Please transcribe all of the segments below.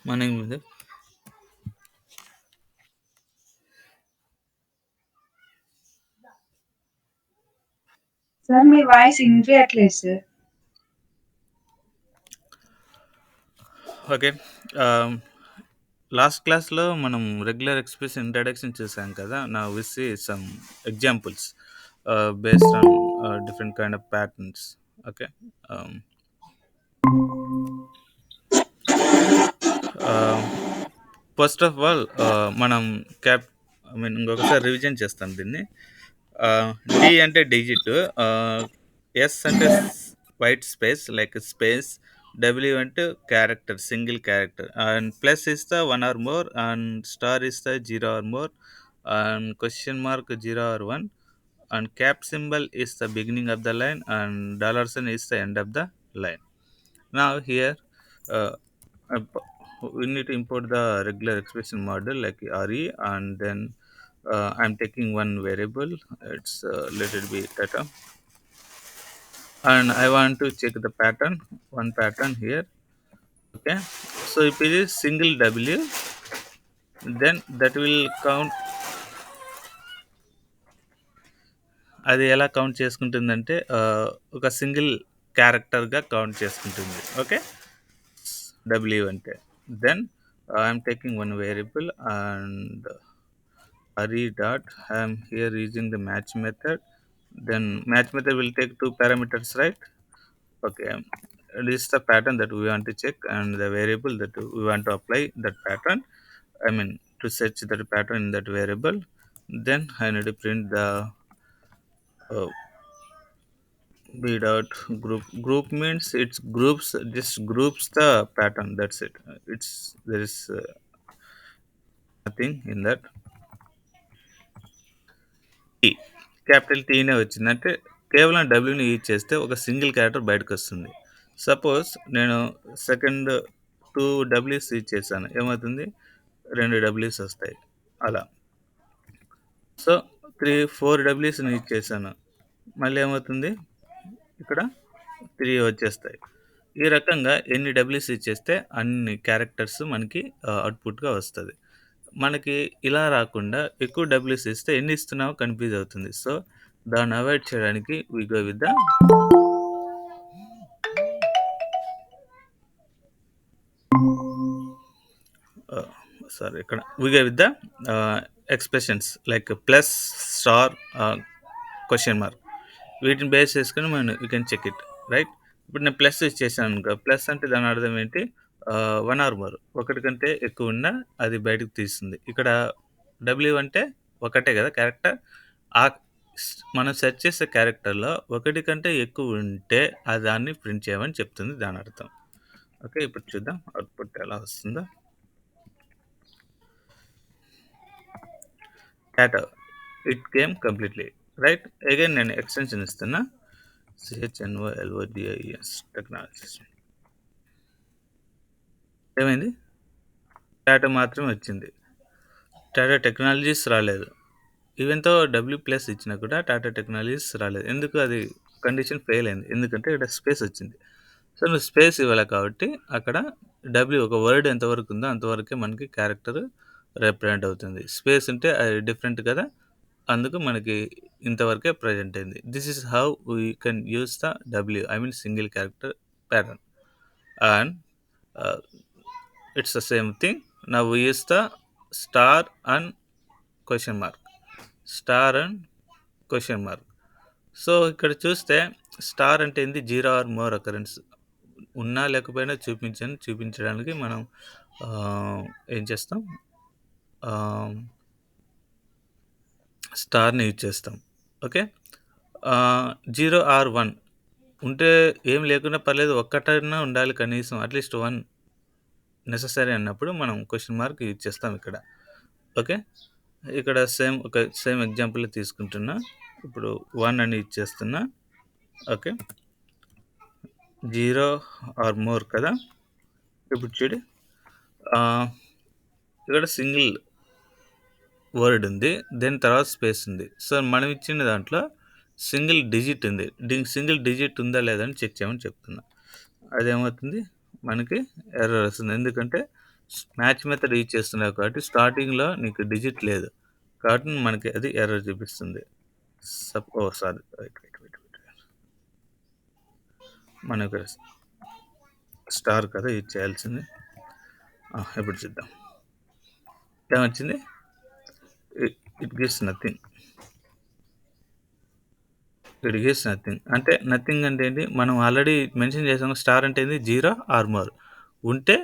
Morning మీద sir మీ voice వినిపియట్లేదు సార్. ఓకే. లాస్ట్ క్లాస్లో మనం రెగ్యులర్ ఎక్స్ప్రెస్ ఇంట్రడక్షన్ చేసాం కదా. Now will see some examples based on different kind of patterns. Okay. First of all మనం క్యాప్ ఇంకొకసారి రివిజన్ చేస్తాం దీన్ని. డి అంటే డిజిట్, ఎస్ అంటే white space like space, W అంటే character single character, and plus ఇస్తా one or more, and star ఇస్తా zero or more, and question mark 0 or 1, and cap symbol is the beginning of the line and dollar sign is the end of the line. Now here uh, uh, we need to import the regular expression model like re, and then I'm taking one variable. It's let it be data, and I want to check the pattern, one pattern here. Okay, so if it is single w, then that will count. అది ఎలా count చేసుకుంటుందంటే ఒక single క్యారెక్టర్గా count చేసుకుంటుంది. Okay, W అంటే then I'm taking one variable and array dot, I am here using the match method. Then match method will take two parameters, right? Okay, this is the pattern that we want to check and the variable that we want to apply that pattern, I mean to search that pattern in that variable. Then I need to print the uh, b dot group means it's groups, just groups the pattern, that's it. It's there is nothing in that. T, capital టీనే వచ్చిందంటే కేవలం డబ్ల్యూని use చేస్తే ఒక single character బయటకు వస్తుంది. Suppose నేను second 2 డబ్ల్యూస్ use చేశాను, ఏమవుతుంది, 2 డబ్ల్యూస్ వస్తాయి అలా. సో 4 డబ్ల్యూస్ని యూజ్ చేశాను, మళ్ళీ ఏమవుతుంది, ఇక్కడ 3 వచ్చేస్తాయి. ఈ రకంగా ఎన్ని డబ్ల్యూస్ యూజ్ చేస్తే అన్ని క్యారెక్టర్స్ మనకి అవుట్పుట్గా వస్తుంది. మనకి ఇలా రాకుండా ఎక్కువ డబ్ల్యూస్ ఇస్తే ఎన్ని ఇస్తున్నామో కన్ఫ్యూజ్ అవుతుంది. సో దాన్ని అవాయిడ్ చేయడానికి we go with the sorry ఇక్కడ we go with the expressions like plus, star, question mark, వీటిని బేస్ చేసుకుని మనం you can check it, right. ఇప్పుడు నేను ప్లస్ యూజ్ చేశాను అనుకో, ప్లస్ అంటే దాని అర్థం ఏంటి, 1 ఆర్ మోర్, ఒకటి కంటే ఎక్కువ ఉన్నా అది బయటకు తీస్తుంది. ఇక్కడ డబ్ల్యూ అంటే ఒకటే కదా క్యారెక్టర్, ఆ మనం సెర్చ్ చేసే క్యారెక్టర్లో ఒకటి కంటే ఎక్కువ ఉంటే అది దాన్ని ప్రింట్ చేయమని చెప్తుంది దాని అర్థం. ఓకే, ఇప్పుడు చూద్దాం అవుట్పుట్ ఎలా వస్తుందో. Data it came completely right. Again నేను ఎక్స్టెన్షన్ ఇస్తున్నా, CHNOLODIS టెక్నాలజీస్. ఏమైంది, టాటా మాత్రమే వచ్చింది, టాటా టెక్నాలజీస్ రాలేదు. ఈవెన్తో డబ్ల్యూ ప్లస్ ఇచ్చినా కూడా టాటా టెక్నాలజీస్ రాలేదు. ఎందుకు, అది కండిషన్ ఫెయిల్ అయింది, ఎందుకంటే ఇక్కడ స్పేస్ వచ్చింది. సో నువ్వు స్పేస్ ఇవ్వాలి కాబట్టి అక్కడ డబ్ల్యూ ఒక వర్డ్ ఎంతవరకు ఉందో అంతవరకే మనకి క్యారెక్టర్ రిప్రజెంట్ అవుతుంది. స్పేస్ ఉంటే అది డిఫరెంట్ కదా, అందుకు మనకి ఇంతవరకే ప్రజెంట్ అయింది. This is how we can use the W, I mean single character pattern. And it's the same thing. Now we use the star and question mark, star and question mark. So ఇక్కడ చూస్తే star అంటే ఏంది, 0 or more occurrence, ఉన్నా లేకపోయినా చూపించడానికి మనం ఏం చేస్తాం, స్టార్ని యూజ్ చేస్తాం. ఓకే, 0 ఆర్ 1 ఉంటే ఏం లేకున్నా పర్లేదు, ఒక్కటైనా ఉండాలి కనీసం, అట్లీస్ట్ 1 నెససరీ అన్నప్పుడు మనం క్వశ్చన్ మార్క్ యూజ్ చేస్తాం ఇక్కడ. ఓకే, ఇక్కడ సేమ్ ఎగ్జాంపుల్ తీసుకుంటున్నా, ఇప్పుడు 1 అని యూజ్ చేస్తున్నా. ఓకే, 0 ఆర్ మోర్ కదా. ఇప్పుడు చూడు, ఇక్కడ సింగిల్ వర్డ్ ఉంది, దెన్ తర్వాత స్పేస్ ఉంది. సో మనం ఇచ్చిన దాంట్లో సింగిల్ డిజిట్ ఉంది, సింగిల్ డిజిట్ ఉందా లేదని చెక్ చేయమని చెప్తున్నా. అదేమవుతుంది, మనకి ఎర్రర్ వస్తుంది, ఎందుకంటే మ్యాచ్ మెథడ్ యూజ్ చేస్తున్నావు కాబట్టి స్టార్టింగ్‌లో నీకు డిజిట్ లేదు. కాబట్టి మనకి అది ఎర్రర్ చూపిస్తుంది. ఓహ్! సారీ. వెయిట్. మనకు స్టార్ కదా యూజ్ చేయాల్సింది. ఇప్పుడు చూద్దాం. ఏమొచ్చింది? It gives nothing. It gives nothing. అంటే నథింగ్ అంటే ఏంటి? మనం ఆల్రెడీ మెన్షన్ చేసాము. స్టార్ అంటే ఏంది? 0 ఆర్ మోర్. ఉంటే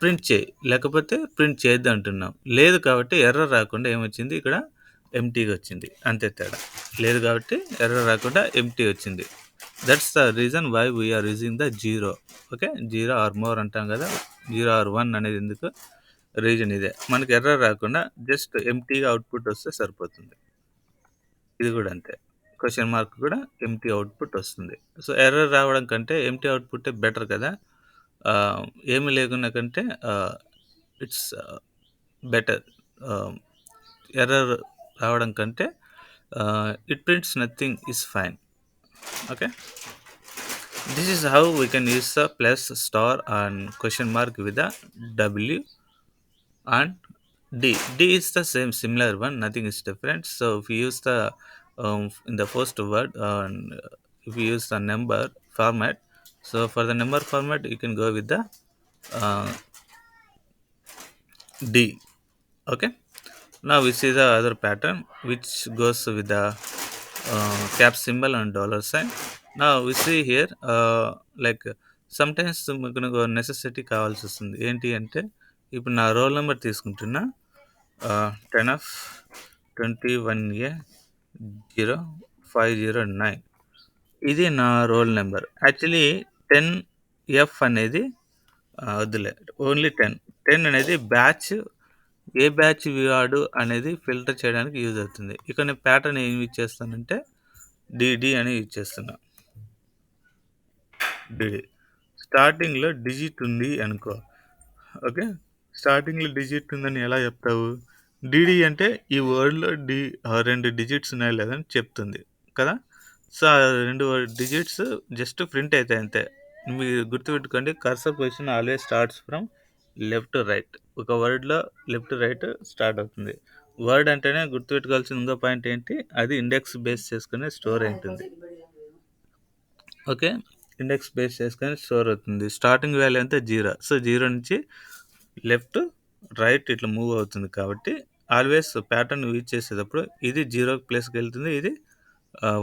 ప్రింట్ చేయి. లేకపోతే ప్రింట్ చేయొద్దు అంటున్నాం. లేదు కాబట్టి ఎర్రర్ రాకుండా ఏమొచ్చింది? ఇక్కడ ఎంప్టీగా వచ్చింది. అంతే తేడా. లేదు కాబట్టి ఎర్రర్ రాకుండా ఎంప్టీ వచ్చింది. That's the reason why we are using the 0. Okay. 0 or more అంటాం కదా! 0 ఆర్ 1 అనేది ఎందుకు? రీజన్ ఇదే. మనకి ఎర్రర్ రాకుండా జస్ట్ ఎంప్టీగా అవుట్‌పుట్ వస్తే సరిపోతుంది. ఇది కూడా అంతే. క్వెషన్ మార్క్ కూడా ఎంప్టీ అవుట్‌పుట్ వస్తుంది. సో, ఎర్రర్ రావడం కంటే ఎంప్టీ అవుట్‌పుట్టే బెటర్ కదా! ఆహ్, ఏమి లేకున్నా కంటే ఇట్స్ బెటర్. ఆహ్, ఎర్రర్ రావడం కంటే it prints nothing is fine. Okay. This is how we can use the plus, star and question mark with the W and D. D is the same similar one, nothing is different. So if you use the in the first word and if you use the number format, so for the number format you can go with the uh, D. Okay. Now we see the other pattern which goes with the cap symbol and dollar sign. Now we see here like sometimes మీకు necessity కావాల్సి వస్తుంది. ఏంటి అంటే ఇప్పుడు నా roll number తీసుకుంటున్నా 10 of 21A 0509. ఇది నా రోల్ నెంబర్. యాక్చువల్లీ 10F అనేది వద్దులే, ఓన్లీ 10. 10 అనేది బ్యాచ్, ఏ బ్యాచ్ వాడు అనేది ఫిల్టర్ చేయడానికి యూజ్ అవుతుంది. ఇక నేను ప్యాటర్న్ ఏమి యూజ్ చేస్తానంటే డిడి అని యూజ్ చేస్తున్నా. డిడి స్టార్టింగ్లో డిజిట్ ఉంది అనుకో. ఓకే. స్టార్టింగ్లో డిజిట్ ఉందని ఎలా చెప్తావు? డిడి అంటే ఈ వర్డ్లో 2 డిజిట్స్ ఉన్నాయి లేదని చెప్తుంది కదా! సో, ఆ 2 డిజిట్స్ జస్ట్ ప్రింట్ అవుతాయి అంతే. మీరు గుర్తుపెట్టుకోండి, cursor position always starts from left to right. ఒక వర్డ్లో లెఫ్ట్ టు రైట్ స్టార్ట్ అవుతుంది. వర్డ్ అంటేనే గుర్తుపెట్టుకోవాల్సిన ఇంకో పాయింట్ ఏంటి? అది ఇండెక్స్ బేస్ చేసుకుని స్టోర్ అవుతుంది. ఓకే. ఇండెక్స్ బేస్ చేసుకొని స్టోర్ అవుతుంది. స్టార్టింగ్ వాల్యూ అంతా 0. సో, 0 నుంచి లెఫ్ట్ రైట్ ఇట్లా మూవ్ అవుతుంది కాబట్టి ఆల్వేస్ ప్యాటర్న్ యూజ్ చేసేటప్పుడు ఇది 0 ప్లేస్కి వెళ్తుంది, ఇది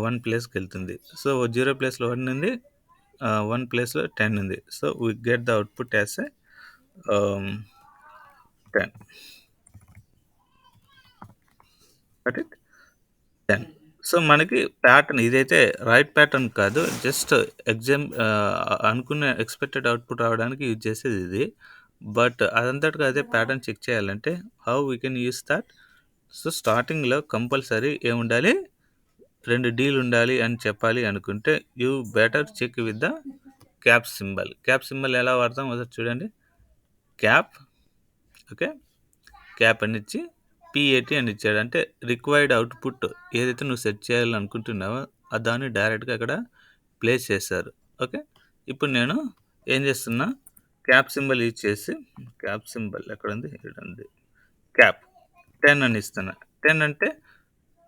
1 ప్లేస్కి వెళ్తుంది. సో, 0 ప్లేస్లో 1 ఉంది, 1 ప్లేస్లో 10 ఉంది. So, we get the output as a 10. Got it? 10. So, మనకి ప్యాటర్న్ ఇదైతే రైట్ ప్యాటర్న్ కాదు. జస్ట్ అనుకున్న ఎక్స్పెక్టెడ్ అవుట్పుట్ రావడానికి యూజ్ చేసేది ఇది. బట్ అదంతటిగా అదే ప్యాటర్న్ చెక్ చేయాలంటే how we can use that? So, స్టార్టింగ్లో కంపల్సరీ ఏముండాలి? 2 డీలు ఉండాలి అని చెప్పాలి అనుకుంటే you better check with the cap symbol. Cap symbol ఎలా వాడతాం ఒకసారి చూడండి. క్యాప్, ఓకే, క్యాప్ అని ఇచ్చి పిఏటి అని ఇచ్చాడు. అంటే రిక్వైర్డ్ అవుట్పుట్ ఏదైతే నువ్వు సెట్ చేయాలనుకుంటున్నావో దాన్ని డైరెక్ట్గా అక్కడ ప్లేస్ చేశారు. ఓకే. ఇప్పుడు నేను ఏం చేస్తున్నా? క్యాప్ సింబల్ యూజ్ చేసి, క్యాప్ సింబల్ ఎక్కడ ఉంది? ఇక్కడ ఉంది. క్యాప్ 10 అని ఇస్తున్నా. 10 అంటే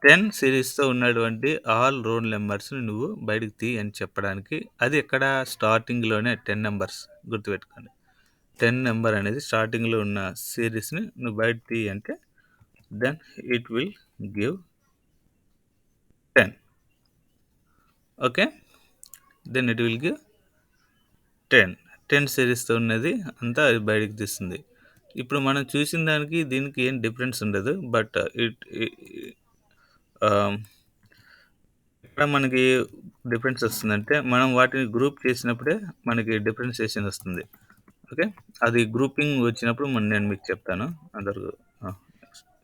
10 సిరీస్తో ఉన్నటువంటి ఆల్ రోల్ నెంబర్స్ని నువ్వు బయటికి తీ అని చెప్పడానికి. అది ఎక్కడ? స్టార్టింగ్లోనే 10 నెంబర్స్ గుర్తుపెట్టుకోండి. 10 నెంబర్ అనేది స్టార్టింగ్లో ఉన్న సిరీస్ని నువ్వు బయట తీ అంటే then it will give 10. Okay, then it will give 10 సిరీస్తో ఉన్నది అంతా అది బయటికి తీస్తుంది. ఇప్పుడు మనం చూసిన దానికి దీనికి ఏం డిఫరెన్స్ ఉండదు. బట్ ఇక్కడ మనకి డిఫరెన్స్ వస్తుందంటే మనం వాటిని గ్రూప్ చేసినప్పుడే మనకి డిఫరెన్సియేషన్ వస్తుంది. ఓకే. అది గ్రూపింగ్ వచ్చినప్పుడు నేను మీకు చెప్తాను. అందరూ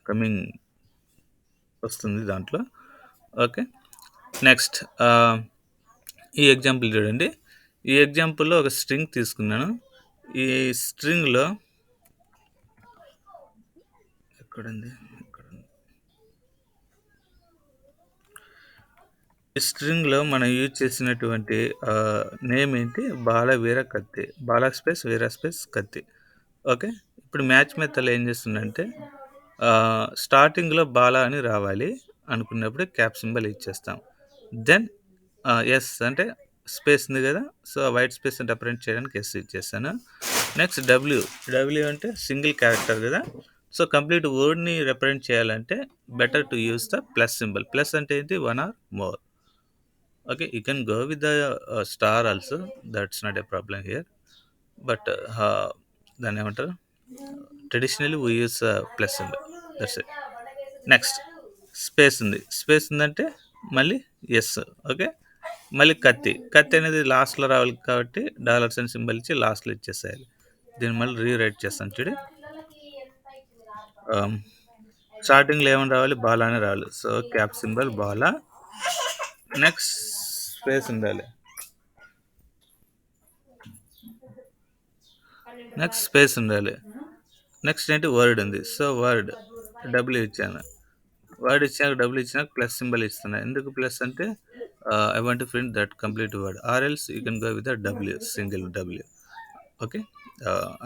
కమింగ్ వస్తుంది దాంట్లో. ఓకే. నెక్స్ట్ ఈ ఎగ్జాంపుల్ చూడండి. ఈ ఎగ్జాంపుల్లో ఒక స్ట్రింగ్ తీసుకున్నాను. ఈ స్ట్రింగ్లో ఎక్కడుంది? ఈ స్ట్రింగ్లో మనం యూజ్ చేసినటువంటి నేమ్ ఏంటి? బాల వీర కత్తి. బాల స్పేస్ వీర స్పేస్ కత్తి. ఓకే. ఇప్పుడు మ్యాచ్ మెథడ్‌లో ఏం చేస్తుందంటే స్టార్టింగ్‌లో బాలా అని రావాలి అనుకున్నప్పుడు క్యాప్ సింబల్ ఇచ్చేస్తాం. దెన్ యెస్ అంటే స్పేస్ ఉంది గదా! సో, ఆ వైట్ స్పేస్‌ని రిప్రజెంట్ చేయడానికి యెస్ ఇచ్చేసాను. నెక్స్ట్ డబ్ల్యూ అంటే సింగిల్ క్యారెక్టర్ గదా! సో, కంప్లీట్ వర్డ్‌ని రిప్రజెంట్ చేయాలంటే better to use the plus symbol. Plus అంటే ఏంటి? 1 or more. Okay. You can go with the star also. That's not a problem here. But దాన్నేమంటారు? Traditionally we use plus symbol. That's it. Next space ఉంది. Space ఉందంటే మళ్ళీ yes. Okay. మళ్ళీ కత్తి అనేది లాస్ట్‌లో రావాలి కాబట్టి డాలర్ సైన్ సింబల్ ఇచ్చి లాస్ట్‌లో ఇచ్చేసేయాలి. దీన్ని మళ్ళీ రీరైట్ చేస్తాను చూడు. ఆహ్, స్టార్టింగ్‌లో ఏమని రావాలి? బాలా అని రావాలి. So, cap symbol Bala. Next space ఉండాలి. నెక్స్ట్ స్పేస్ ఉండాలి. నెక్స్ట్ ఏంటి? వర్డ్ ఉంది. సో, వర్డ్ డబ్ల్యూ ఇచ్చాను. వర్డ్ ఇచ్చాక డబ్ల్యూ ఇచ్చినాక ప్లస్ సింబల్ ఇస్తున్నా. ఎందుకు ప్లస్ అంటే I want to print that complete word or else you can go with the W single W. Okay.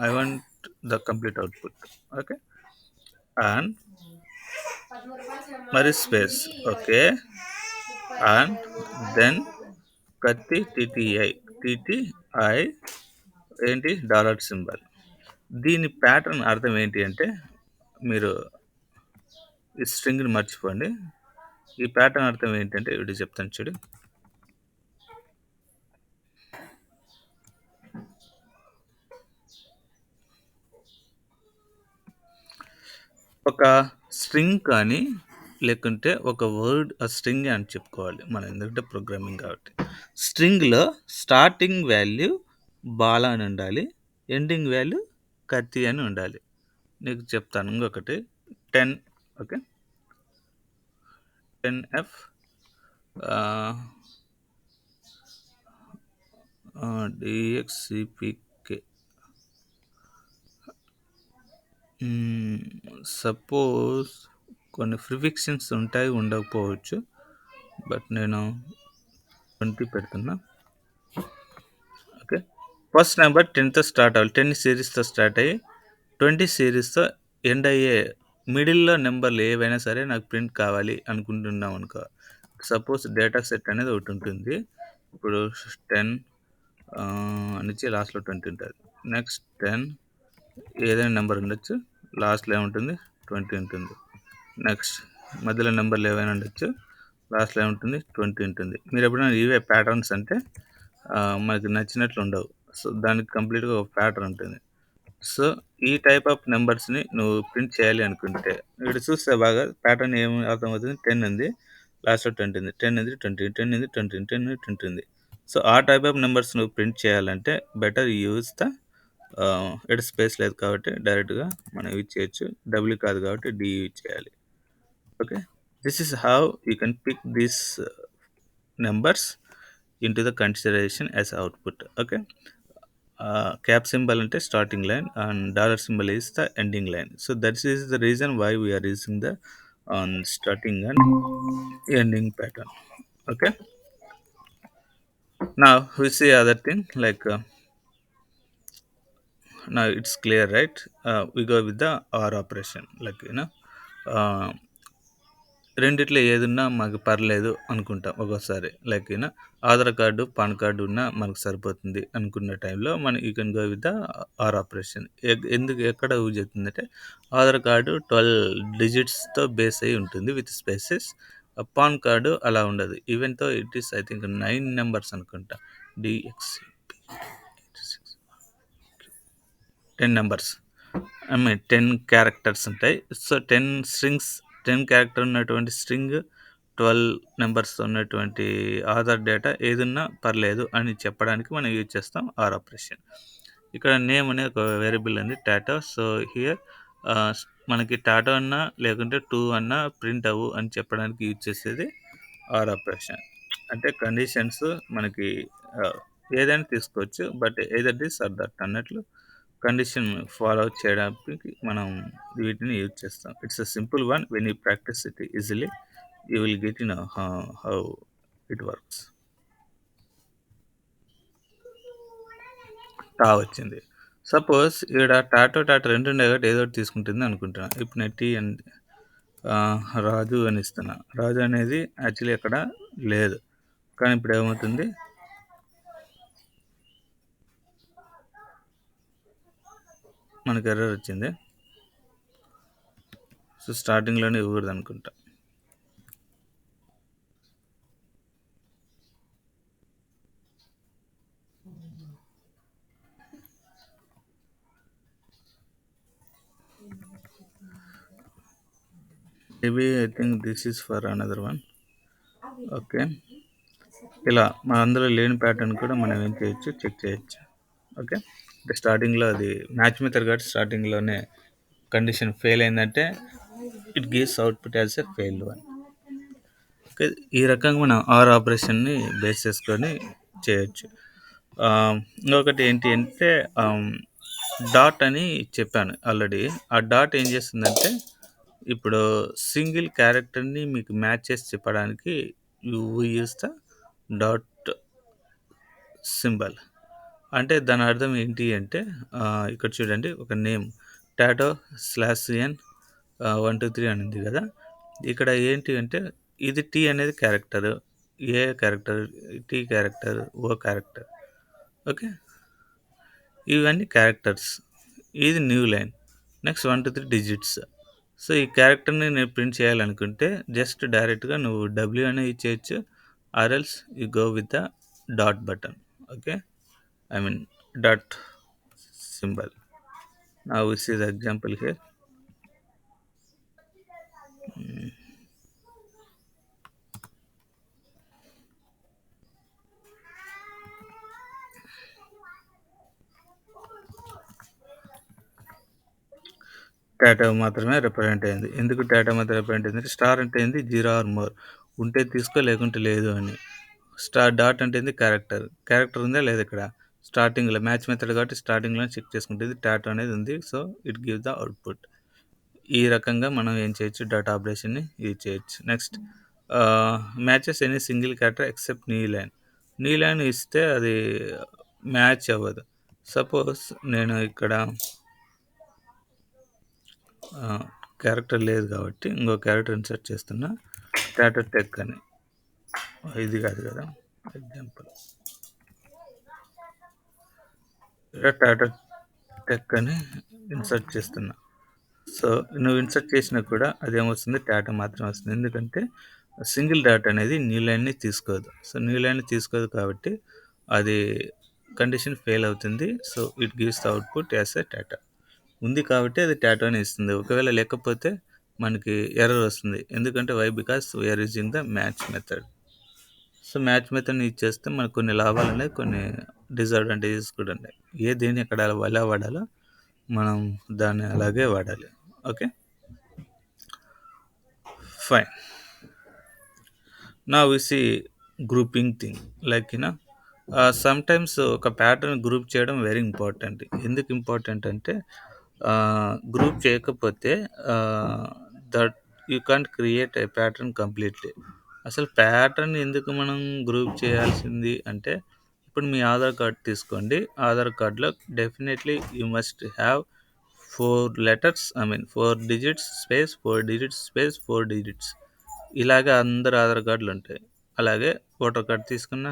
I want the complete output. Okay. And మరి space. Okay. And then కత్తి TTI ఏంటి? Dollar symbol. దీని pattern అర్థం ఏంటి అంటే మీరు ఈ స్ట్రింగ్‌ని మర్చిపోండి. ఈ ప్యాటర్న్ అర్థం ఏంటంటే ఇప్పుడు చెప్తాను చూడు. ఒక స్ట్రింగ్ కానీ లేకుంటే ఒక వర్డ్ ఆ స్ట్రింగ్ అని చెప్పుకోవాలి మనం ఎందుకంటే ప్రోగ్రామింగ్ కాబట్టి. స్ట్రింగ్‌లో స్టార్టింగ్ వాల్యూ బాలా అని ఉండాలి. ఎండింగ్ వాల్యూ కత్తి అని ఉండాలి. నీకు చెప్తాను ఇంకొకటి 10 ఓకే. 10F ఆహ్, DXCPK సపోజ్ కొన్ని ప్రిఫిక్షన్స్ ఉంటాయి, ఉండకపోవచ్చు. బట్ నేను 20 పెడుతున్నా. ఓకే. ఫస్ట్ నెంబర్ 10తో స్టార్ట్ అవ్వాలి. 10 సిరీస్‌తో స్టార్ట్ అయ్యి 20 సిరీస్‌తో ఎండ్ అయ్యే మిడిల్‌లో నెంబర్లు ఏవైనా సరే నాకు ప్రింట్ కావాలి అనుకుంటున్నాం అనుకో. సపోజ్ డేటా సెట్ అనేది ఒకటి ఉంటుంది. ఇప్పుడు 10 నుంచి లాస్ట్‌లో 20 ఉంటది. నెక్స్ట్ 10 ఏదైనా నెంబర్ ఉండొచ్చు. లాస్ట్‌లో ఏముంటుంది? 20 ఉంటుంది. నెక్స్ట్ మధ్యలో నెంబర్లు ఏవైనా ఉండొచ్చు. లాస్ట్‌లో ఏముంటుంది? 20 ఉంటుంది. మీరు ఎప్పుడైనా ఇవే ప్యాటర్న్స్ అంటే మనకి నచ్చినట్లు ఉండవు. సో, దానికి కంప్లీట్‌గా ఒక ప్యాటర్న్ ఉంటుంది. సో, ఈ టైప్ ఆఫ్ నంబర్స్‌ని నువ్వు ప్రింట్ చేయాలి అనుకుంటే, ఇక్కడ చూస్తే బాగా ప్యాటర్న్ ఏమి అర్థమవుతుంది. 10 ఉంది. లాస్ట్‌లో 20 ఉంది. 10 ఉంది, 20, 10 ఉంది, 20, 10 ఉంది, 20 ఉంది. సో, ఆ టైప్ ఆఫ్ నంబర్స్ నువ్వు ప్రింట్ చేయాలంటే బెటర్ యూజ్ ద ఇక్కడ స్పేస్ లేదు కాబట్టి డైరెక్ట్‌గా మనం యూజ్ చేయొచ్చు. డబ్ల్యూ కాదు కాబట్టి డి యూజ్ చేయాలి. Okay. This is how you can pick these numbers into the consideration as output. Okay. Cap symbol ante starting line and dollar symbol is the ending line. So that is the reason why we are using the starting and ending pattern. Okay. Now we see other thing like now it's clear, right? We go with the OR operation, like uh, రెండిట్లో ఏదున్నా మాకు పర్లేదు అనుకుంటాం ఒక్కోసారి. Like Aadhaar card, PAN card ఉన్నా మనకు సరిపోతుంది అనుకున్న టైంలో మనం you can go with the or operation. ఎందుకు ఎక్కడ యూజ్ అవుతుందంటే ఆధార్ కార్డు 12 డిజిట్స్‌తో బేస్ అయ్యి ఉంటుంది విత్ స్పేసెస్. పాన్ కార్డు అలా ఉండదు. Even though it is I think 9 numbers అనుకుంటా. డీఎక్స్‌పీ 10 నంబర్స్. ఐ మీన్ 10 క్యారెక్టర్స్ ఉంటాయి. సో 10 స్ట్రింగ్స్ 10 క్యారెక్టర్ ఉన్నటువంటి స్ట్రింగ్ 12 నెంబర్స్ ఉన్నటువంటి ఆధార్ డేటా ఏదున్నా పర్లేదు అని చెప్పడానికి మనం యూజ్ చేస్తాం ఆర్ ఆపరేషన్. ఇక్కడ నేమ్ అనేది ఒక వేరియబుల్ ఉంది టాటో. సో హియర్ మనకి టాటో అన్నా లేకుంటే 2 అన్నా ప్రింట్ అవ్వు అని చెప్పడానికి యూజ్ చేసేది ఆర్ ఆపరేషన్. అంటే కండిషన్స్ మనకి ఏదైనా తీసుకోవచ్చు. But either this or that అన్నట్లు కండిషన్ ఫాలో చేయడానికి మనం వీటిని యూజ్ చేస్తాం. It's a simple one. When you practice it easily you will get in how it works. టా వచ్చింది. సపోజ్ ఈడ టాటో టాటా రెండు ఉన్నాయి కాబట్టి ఏదో ఒకటి తీసుకుంటుంది అనుకుంటున్నా. ఇప్పుడు నేను టీ అని రాజు అని ఇస్తున్నా. రాజు అనేది యాక్చువల్లీ అక్కడ లేదు, కానీ ఇప్పుడు ఏమవుతుంది, మనకు ఎర్రర్ వచ్చింది. సో స్టార్టింగ్లోనే ఇవ్వకూడదు అనుకుంటా. Maybe I think this is for another one. Okay, ఇలా మన అందులో లేని ప్యాటర్న్ కూడా మనం ఏం చేయొచ్చు, చెక్ చేయొచ్చు. ఓకే, అంటే స్టార్టింగ్లో అది మ్యాచ్ మెథడ్ కాబట్టి స్టార్టింగ్లోనే కండిషన్ ఫెయిల్ అయిందంటే it gives output as a failed one. Okay, ఈ రకంగా మనం ఆర్ ఆపరేషన్ని బేస్ చేసుకొని చేయొచ్చు. ఇంకొకటి ఏంటి అంటే డాట్ అని చెప్పాను ఆల్రెడీ. ఆ డాట్ ఏం చేస్తుందంటే ఇప్పుడు సింగిల్ క్యారెక్టర్ని మీకు మ్యాచ్ చేసి చెప్పడానికి you use the dot symbol. అంటే దాని అర్థం ఏంటి అంటే ఇక్కడ చూడండి, ఒక నేమ్ టాటో /n 123 అని ఉంది కదా. ఇక్కడ ఏంటి అంటే ఇది టీ అనేది క్యారెక్టర్, ఏ క్యారెక్టర్, టీ క్యారెక్టర్, ఓ క్యారెక్టర్. ఓకే, ఇవన్నీ క్యారెక్టర్స్. ఇది new line. Next 1 2 3 digits. So ఈ క్యారెక్టర్ని నేను ప్రింట్ చేయాలనుకుంటే జస్ట్ డైరెక్ట్గా నువ్వు డబ్ల్యూ అని ఇచ్చేయచ్చు, or else you go with the dot button. Okay, I mean dot symbol. Now we see the example here. Data మాత్రమే రిప్రజెంట్ అయింది. ఎందుకు డేటా మాత్రమే రిప్రజెంట్ అయింది? స్టార్ అంటే ఏంది, 0 ఆర్ మోర్, ఉంటే తీసుకో లేకుంటే లేదు అని. స్టార్ డాట్ అంటే ఏంది, క్యారెక్టర్. క్యారెక్టర్ ఉందా లేదు ఇక్కడ స్టార్టింగ్లో, మ్యాచ్ మెథడ్ కాబట్టి స్టార్టింగ్లో చెక్ చేసుకుంటుంది, టాటో అనేది ఉంది. So it give the output. ఈ రకంగా మనం ఏం చేయొచ్చు, డేటా ఆపరేషన్ని యూజ్ చేయొచ్చు. Next matches any single character except new line. New line ఇస్తే అది మ్యాచ్ అవ్వదు. సపోజ్ నేను ఇక్కడ క్యారెక్టర్ లేదు కాబట్టి ఇంకో క్యారెక్టర్ ఇన్సర్ట్ చేస్తున్నా, టాటో టెక్ అని. ఇది కాదు కదా ఎగ్జాంపుల్, టాటో టెక్ అని ఇన్సర్ట్ చేస్తున్నా. సో నువ్వు ఇన్సర్ట్ చేసినా కూడా అదేమొస్తుంది, టాటా మాత్రమే వస్తుంది. ఎందుకంటే సింగిల్ డాట్ అనేది న్యూ లైన్ని తీసుకోదు. సో న్యూ లైన్ని తీసుకోదు కాబట్టి అది కండిషన్ ఫెయిల్ అవుతుంది. So it gives the output as ఎ టాటా. ఉంది కాబట్టి అది టాటోని ఇస్తుంది. ఒకవేళ లేకపోతే మనకి ఎర్రర్ వస్తుంది. ఎందుకంటే why, because we are using the match method. So match మెథడ్ని యూజ్ చేస్తే మనకు కొన్ని లాభాలు ఉన్నాయి, కొన్ని డిసడ్వాంటేజెస్ కూడా ఉన్నాయి. ఏ దేని ఎక్కడ ఎలా వాడాలో మనం దాన్ని అలాగే వాడాలి. Okay, fine. Now we see grouping thing like sometimes ఒక ప్యాటర్న్ గ్రూప్ చేయడం వెరీ ఇంపార్టెంట్. ఎందుకు ఇంపార్టెంట్ అంటే గ్రూప్ చేయకపోతే that you can't create a pattern completely. అసలు ప్యాటర్న్ ఎందుకు మనం గ్రూప్ చేయాల్సింది అంటే, ఇప్పుడు మీ ఆధార్ కార్డ్ తీసుకోండి. ఆధార్ కార్డులో definitely you must have 4 letters, I mean 4 digits space 4 digits space 4 digits. ఇలాగే అందరు ఆధార్ కార్డులు ఉంటాయి. అలాగే ఓటర్ కార్డ్ తీసుకున్న,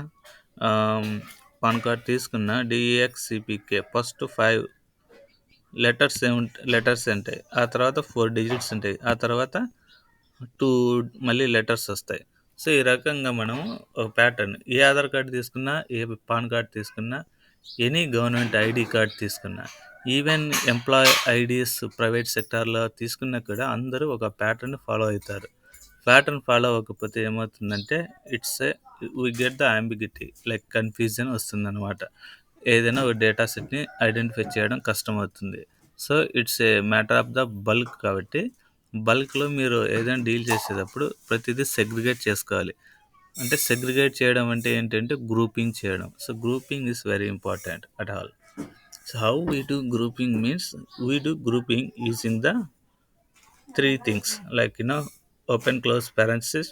పాన్ కార్డ్ తీసుకున్న, డిఎక్సిపికే ఫస్ట్ 5 లెటర్స్ ఉంటాయి. ఆ తర్వాత 4 డిజిట్స్ ఉంటాయి. ఆ తర్వాత 2 మళ్ళీ లెటర్స్ వస్తాయి. సో ఈ రకంగా మనం ఒక ప్యాటర్న్, ఏ ఆధార్ కార్డు తీసుకున్నా, ఏ పాన్ కార్డ్ తీసుకున్నా, ఎనీ గవర్నమెంట్ ఐడి కార్డ్ తీసుకున్నా, ఈవెన్ ఎంప్లాయ్ ఐడీస్ ప్రైవేట్ సెక్టార్లో తీసుకున్నా కూడా అందరూ ఒక ప్యాటర్న్ ఫాలో అవుతారు. ప్యాటర్న్ ఫాలో అవ్వకపోతే ఏమవుతుందంటే it's we get the ambiguity, like confusion వస్తుందన్నమాట. ఏదైనా ఒక డేటా సెట్ని ఐడెంటిఫై చేయడం కష్టం అవుతుంది. So it's a matter of the bulk. కాబట్టి బల్క్లో మీరు ఏదైనా డీల్ చేసేటప్పుడు ప్రతిదీ సెగ్రిగేట్ చేసుకోవాలి. అంటే సెగ్రిగేట్ చేయడం అంటే ఏంటంటే గ్రూపింగ్ చేయడం. So grouping is very important at all. So how we do grouping means, we do grouping using the 3 things like open close parenthesis,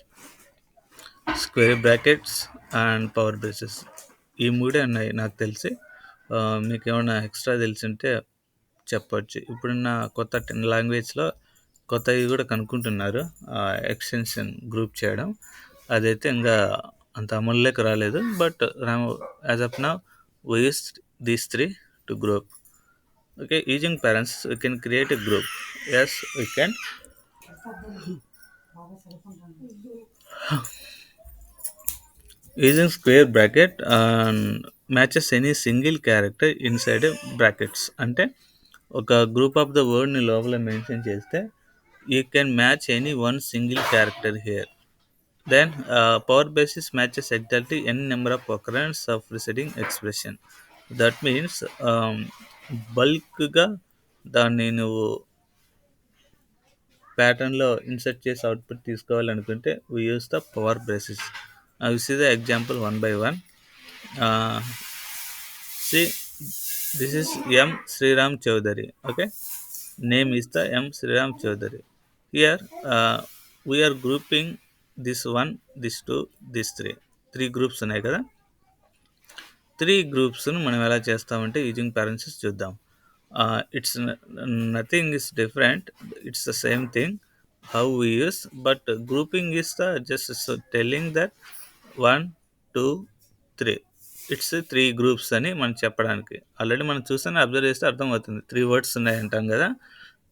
square brackets and power braces. ఈ మూడే ఉన్నాయి నాకు తెలిసి. మీకేమన్నా ఎక్స్ట్రా తెలిసుంటే చెప్పొచ్చు. ఇప్పుడున్న కొత్త లాంగ్వేజ్‌లో కొత్తవి కూడా కనుక్కుంటున్నారు. ఎక్స్టెన్షన్ గ్రూప్ చేయడం. అదైతే ఇంగా అంత అమల్లోకి రాలేదు. But as of now we use these 3 to group. Okay, using parents, we can create a group. Yes, we can. Using square bracket matches any single character inside a brackets. అంటే ఒక group of the వర్డ్ని లోపల mention చేస్తే you can match any one single character here. Then power basis matches exactly N number of occurrence of preceding expression. That means బల్క్గా దాన్ని నువ్వు ప్యాటర్న్లో insert చేసి output తీసుకోవాలనుకుంటే we use the power basis. We see the example one by one. See, this is M. Sriram Chaudhary. Okay, name is the M. Sriram Chaudhary. Here, we are grouping this one, this two, this three. 3 groups ఉన్నాయి కదా. 3 గ్రూప్స్ను మనం ఎలా చేస్తామంటే using పారెన్సిస్ చూద్దాం. It's nothing is different, it's the same thing how we use, but grouping is the just telling that 1, 2, 3 it's 3 groups అని మనం చెప్పడానికి. Already మనం చూస్తేనే అబ్జర్వ్ చేస్తే అర్థమవుతుంది. 3 వర్డ్స్ ఉన్నాయి అంటాం కదా,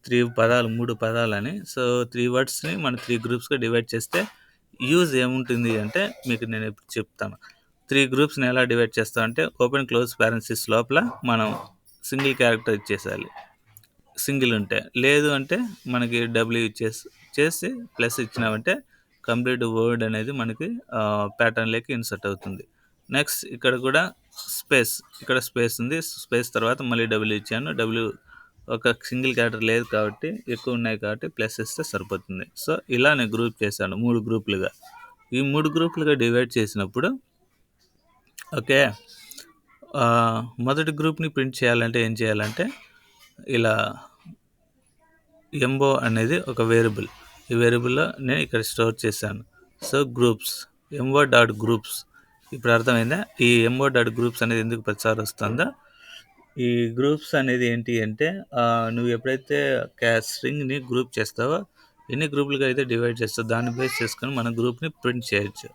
3 పదాలు 3 పదాలు అని. సో 3 వర్డ్స్ని మనం 3 గ్రూప్స్గా డివైడ్ చేస్తే యూజ్ ఏముంటుంది అంటే మీకు నేను ఇప్పుడు చెప్తాను. 3 గ్రూప్స్ని ఎలా డివైడ్ చేస్తామంటే ఓపెన్ క్లోజ్ పారెన్సిస్ లోపల మనం సింగిల్ క్యారెక్టర్ ఇచ్చేసేయాలి సింగిల్ ఉంటే. లేదు అంటే మనకి డబ్ల్యూ చేసి ప్లస్ ఇచ్చినామంటే కంప్లీట్ వర్డ్ అనేది మనకి ప్యాటర్న్లోకి ఇన్సర్ట్ అవుతుంది. నెక్స్ట్ ఇక్కడ కూడా స్పేస్, ఇక్కడ స్పేస్ ఉంది, స్పేస్ తర్వాత మళ్ళీ డబ్ల్యూ ఇచ్చాను. డబ్ల్యూ ఒక సింగిల్ క్యారెక్టర్ లేదు కాబట్టి ఎక్కువ ఉన్నాయి కాబట్టి ప్లస్ ఇస్తే సరిపోతుంది. సో ఇలా నేను గ్రూప్ చేశాను 3 గ్రూపులుగా. ఈ 3 గ్రూపులుగా డివైడ్ చేసినప్పుడు ఓకే, మొదటి గ్రూప్ని ప్రింట్ చేయాలంటే ఏం చేయాలంటే ఇలా ఎంబో అనేది ఒక వేరియబుల్, ఈ వేరియబుల్లో నేను ఇక్కడ స్టోర్ చేశాను. సో గ్రూప్స్ ఎంబో డాట్ గ్రూప్స్. ఇప్పుడు అర్థమైందా ఈ ఎంబో డాట్ గ్రూప్స్ అనేది ఎందుకు ప్రతిసారి వస్తుందో? ఈ గ్రూప్స్ అనేది ఏంటి అంటే నువ్వు ఎప్పుడైతే స్ట్రింగ్ని గ్రూప్ చేస్తావో ఎన్ని గ్రూపులుగా అయితే డివైడ్ చేస్తావు దాన్ని బేస్ చేసుకొని మన గ్రూప్ని ప్రింట్ చేయొచ్చు.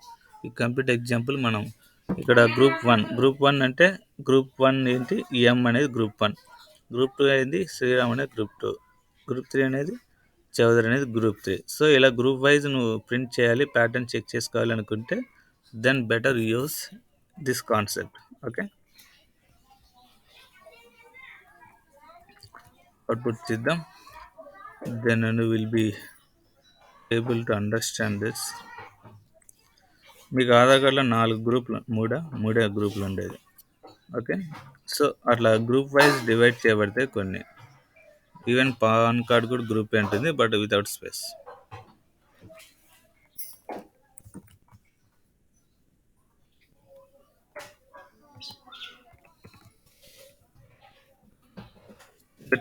ఈ కంప్లీట్ ఎగ్జాంపుల్ మనం ఇక్కడ గ్రూప్ వన్ అంటే గ్రూప్ 1 ఏంటి, ఎం అనేది గ్రూప్ 1, గ్రూప్ 2 అనేది శ్రీరామ్ అనేది గ్రూప్ 2, గ్రూప్ 3 అనేది చౌదరి అనేది గ్రూప్ 3. సో ఇలా గ్రూప్ వైజ్ నువ్వు ప్రింట్ చేయాలి, ప్యాటర్న్ చెక్ చేసుకోవాలి అనుకుంటే then better use this concept. Okay, output చేద్దాం. Then will be able to understand this. మీకు ఆధార్ కార్డులో 4 గ్రూపులు, మూడే గ్రూపులు ఉండేది. ఓకే, సో అట్లా గ్రూప్ వైజ్ డివైడ్ చేయబడితే కొన్ని, ఈవెన్ పాన్ కార్డ్ కూడా గ్రూప్ ఉంటుంది బట్ వితౌట్ స్పేస్.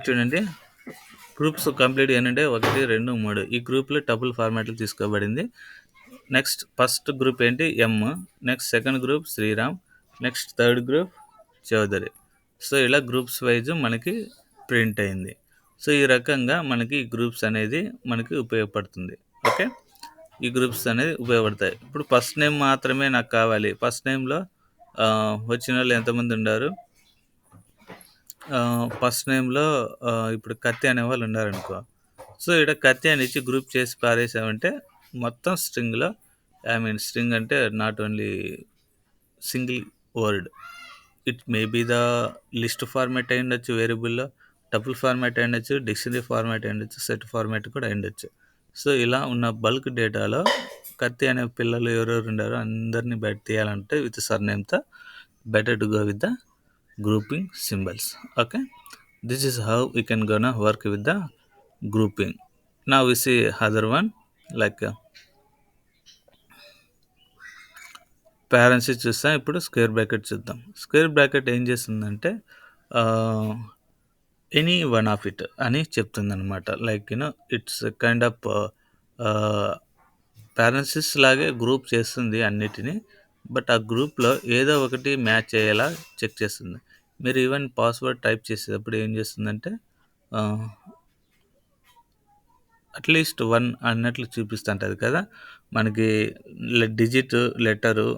చూడండి గ్రూప్స్ కంప్లీట్ ఏంటంటే 1, 2, 3 ఈ గ్రూప్లో టబుల్ ఫార్మాట్లో తీసుకోబడింది. నెక్స్ట్ ఫస్ట్ గ్రూప్ ఏంటి M, next second group Sriram, next third group Chowdary. So ఇలా గ్రూప్స్ వైజ్ మనకి ప్రింట్ అయింది. సో ఈ రకంగా మనకి ఈ గ్రూప్స్ అనేది మనకి ఉపయోగపడుతుంది. ఓకే, ఈ గ్రూప్స్ అనేది ఉపయోగపడతాయి. ఇప్పుడు ఫస్ట్ నేమ్ మాత్రమే నాకు కావాలి. ఫస్ట్ నేమ్లో వచ్చిన వాళ్ళు ఎంతమంది ఉన్నారు? ఫస్ట్ నేమ్లో ఇప్పుడు కత్తి అనే వాళ్ళు ఉన్నారనుకో. సో ఇక్కడ కత్తి అని ఇచ్చి గ్రూప్ చేసి పారేసామంటే మొత్తం స్ట్రింగ్లో, స్ట్రింగ్ అంటే not only single word, it may be the list format అయి ఉండొచ్చు, వేరియబుల్లో టపుల్ ఫార్మాట్ అయి ఉండొచ్చు, డిక్షనరీ ఫార్మాట్ అయి ఉండొచ్చు, సెట్ ఫార్మాట్ కూడా అయి ఉండొచ్చు. సో ఇలా ఉన్న బల్క్ డేటాలో కత్తి అనే పిల్లలు ఎవరెవరు ఉండారో అందరినీ బయట తీయాలంటే విత్ సర్నేమ్తో better to go with the grouping symbols. Okay, this is how we can gonna work with the grouping. Now we see other one like parents చూస్తాం. ఇప్పుడు స్క్వేర్ బ్రాకెట్ చూద్దాం. స్క్వేర్ బ్రాకెట్ ఏం చేస్తుందంటే ఎనీ వన్ ఆఫ్ ఇట్ అని చెప్తుంది అనమాట. Like it's kind of పారెన్సిస్ లాగే group చేస్తుంది అన్నిటినీ, బట్ ఆ గ్రూప్లో ఏదో ఒకటి మ్యాచ్ అయ్యేలా చెక్ చేస్తుంది. మీరు ఈవెన్ పాస్వర్డ్ టైప్ చేసేటప్పుడు ఏం చేస్తుందంటే అట్లీస్ట్ 1 అన్నట్లు చూపిస్తుంటది కదా! మనకి డిజిట్, లెటరు,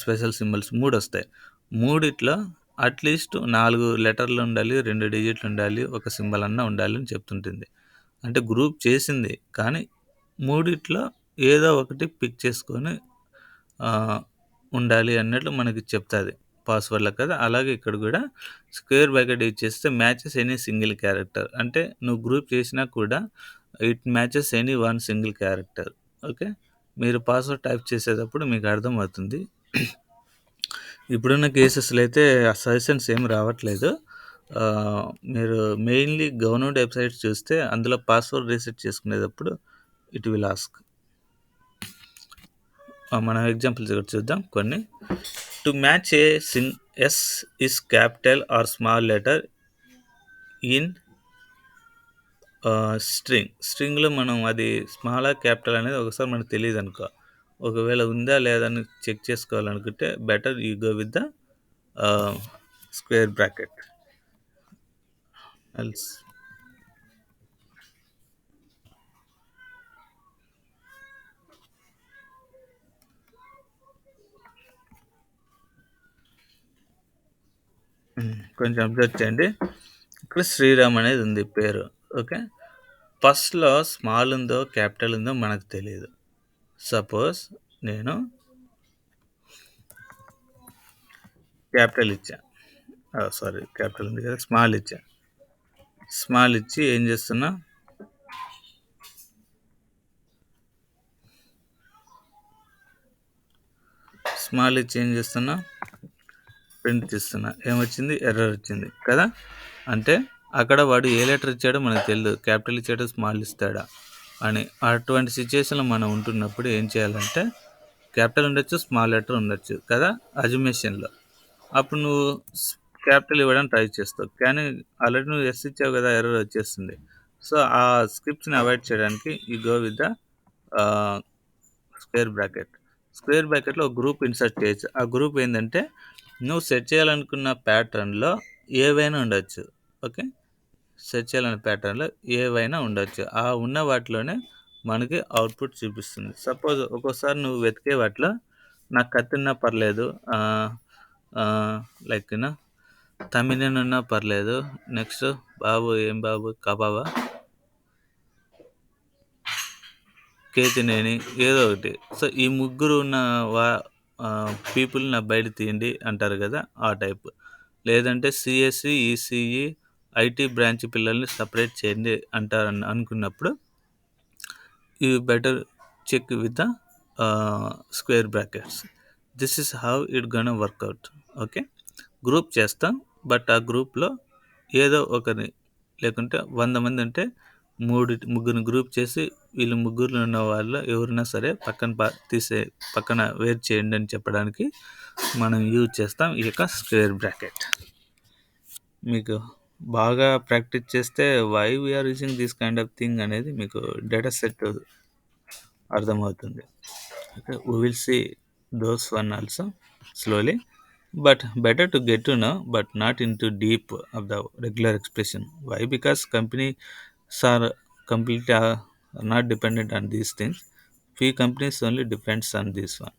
స్పెషల్ సింబల్స్ 3 వస్తాయి. మూడిట్లో అట్లీస్ట్ 4 లెటర్లుండాలి, 2 డిజిట్లుండాలి, ఒక సింబల్ అన్నా ఉండాలి అని చెప్తుంటుంది. అంటే గ్రూప్ చేసింది. కానీ మూడిట్లో ఏదో ఒకటి పిక్ చేసుకొని ఆహ్, ఉండాలి అన్నట్లు మనకి చెప్తాది పాస్వర్డ్‌లో కదా! అలాగే ఇక్కడ గూడా స్క్వేర్ బ్రాకెట్ యూజ్ చేస్తే మ్యాచెస్ ఎనీ సింగిల్ క్యారెక్టర్. అంటే నువ్వు గ్రూప్ చేసినా కూడా it matches any one single character. Okay. మీరు పాస్వర్డ్ టైప్ చేసేటప్పుడు మీకు అర్థమవుతుంది. ఇప్పుడున్న కేసెస్‌లో అయితే ఆ సజెషన్స్ ఏమి రావట్లేదు. మీరు మెయిన్‌లీ గవర్నమెంట్ వెబ్‌సైట్స్ చూస్తే అందులో పాస్వర్డ్ రీసెట్ చేసుకునేటప్పుడు ఇట్ విల్ ఆస్క్. మనం ఎగ్జాంపుల్స్ ఇక్కడ చూద్దాం కొన్ని. To match a S is capital or small letter in స్ట్రింగ్‌లో మనం అది స్మాలా, క్యాపిటల్ అనేది ఒకసారి మనకు తెలీదనుకో. ఒకవేళ ఉందా లేదా అని చెక్ చేసుకోవాలనుకుంటే better you go with the square bracket. Else కొంచెం అబ్జర్వ్ చేయండి. ఇక్కడ శ్రీరామ్ అనేది ఉంది పేరు. ఓకే. ఫస్ట్‌లో స్మాల్ ఉందో, క్యాపిటల్ ఉందో మనకు తెలీదు. సపోజ్ నేను క్యాపిటల్ ఇచ్చా. సారీ క్యాపిటల్ ఉంది కదా! స్మాల్ ఇచ్చా. స్మాల్ ఇచ్చి ఏం చేస్తున్నా స్మాల్ ఇచ్చి ఏం చేస్తున్నా ప్రింట్ తీస్తున్నా. ఏమొచ్చింది? ఎర్రర్ వచ్చింది కదా! అంటే అక్కడ వాడు ఏ లెటర్ ఇచ్చాడో మనకు తెలీదు. క్యాపిటల్ ఇచ్చాడా? స్మాల్ ఇస్తాడా? అని. అటువంటి సిచ్యుయేషన్‌లో మనం ఉంటున్నప్పుడు ఏం చేయాలంటే క్యాపిటల్ ఉండొచ్చు, స్మాల్ లెటర్ ఉండొచ్చు కదా! అజ్యుమేషన్‌లో. అప్పుడు నువ్వు క్యాపిటల్ ఇవ్వడానికి ట్రై చేస్తావు. కానీ ఆల్రెడీ నువ్వు ఎస్ ఇచ్చావు కదా! ఎర్రర్ వచ్చేస్తుంది. సో, ఆ స్క్రిప్ట్స్‌ని అవాయిడ్ చేయడానికి యూ గో విత్ ద ఆహ్, స్క్వేర్ బ్రాకెట్. స్క్వేర్ బ్రాకెట్‌లో ఒక గ్రూప్ ఇన్సర్ట్ చేయొచ్చు. ఆ గ్రూప్ ఏందంటే నువ్వు సెట్ చేయాలనుకున్న ప్యాటర్న్‌లో ఏవైనా ఉండొచ్చు. ఓకే. సెట్ చేయాలనే ప్యాటర్న్‌లో ఏవైనా ఉండొచ్చు. ఆ ఉన్న వాటిలోనే మనకి అవుట్‌పుట్ చూపిస్తుంది. సపోజ్ ఒక్కోసారి నువ్వు వెతికే వాటిలో నాకు కత్తున్నా పర్లేదు. ఆహ్, లైక్ తమిళన్ ఉన్నా పర్లేదు. నెక్స్ట్ బాబు ఏం బాబు కబాబా? కేతినేని ఏదో ఒకటి. సో, ఈ ముగ్గురు ఉన్న వా పీపుల్‌ని బయట తీయండి అంటారు కదా! ఆ టైప్. లేదంటే సీఎస్ఈ, ఈసీఈ, ఐటీ బ్రాంచ్ పిల్లల్ని సెపరేట్ చేయండి అంటారని అనుకున్నప్పుడు you better check with the square brackets. This is how it gonna work out. Okay. Group చేస్తాం. బట్ ఆ గ్రూప్‌లో ఏదో ఒకరిని లేకుంటే 100 మంది ఉంటే ముగ్గురిని గ్రూప్ చేసి వీళ్ళు ముగ్గురులో ఉన్న వాళ్ళు ఎవరైనా సరే పక్కన వేరు చేయండి అని చెప్పడానికి మనం యూజ్ చేస్తాం ఈ యొక్క స్క్వేర్ బ్రాకెట్. మీకు బాగా ప్రాక్టీస్ చేస్తే why we are using this kind of thing అనేది మీకు డేటా సెట్ అర్థమవుతుంది. Okay. We will see those one also slowly. But better to get to know, but not into deep of the regular expression. Why? Because companies are completely not dependent on these things. Few companies only depends on this one.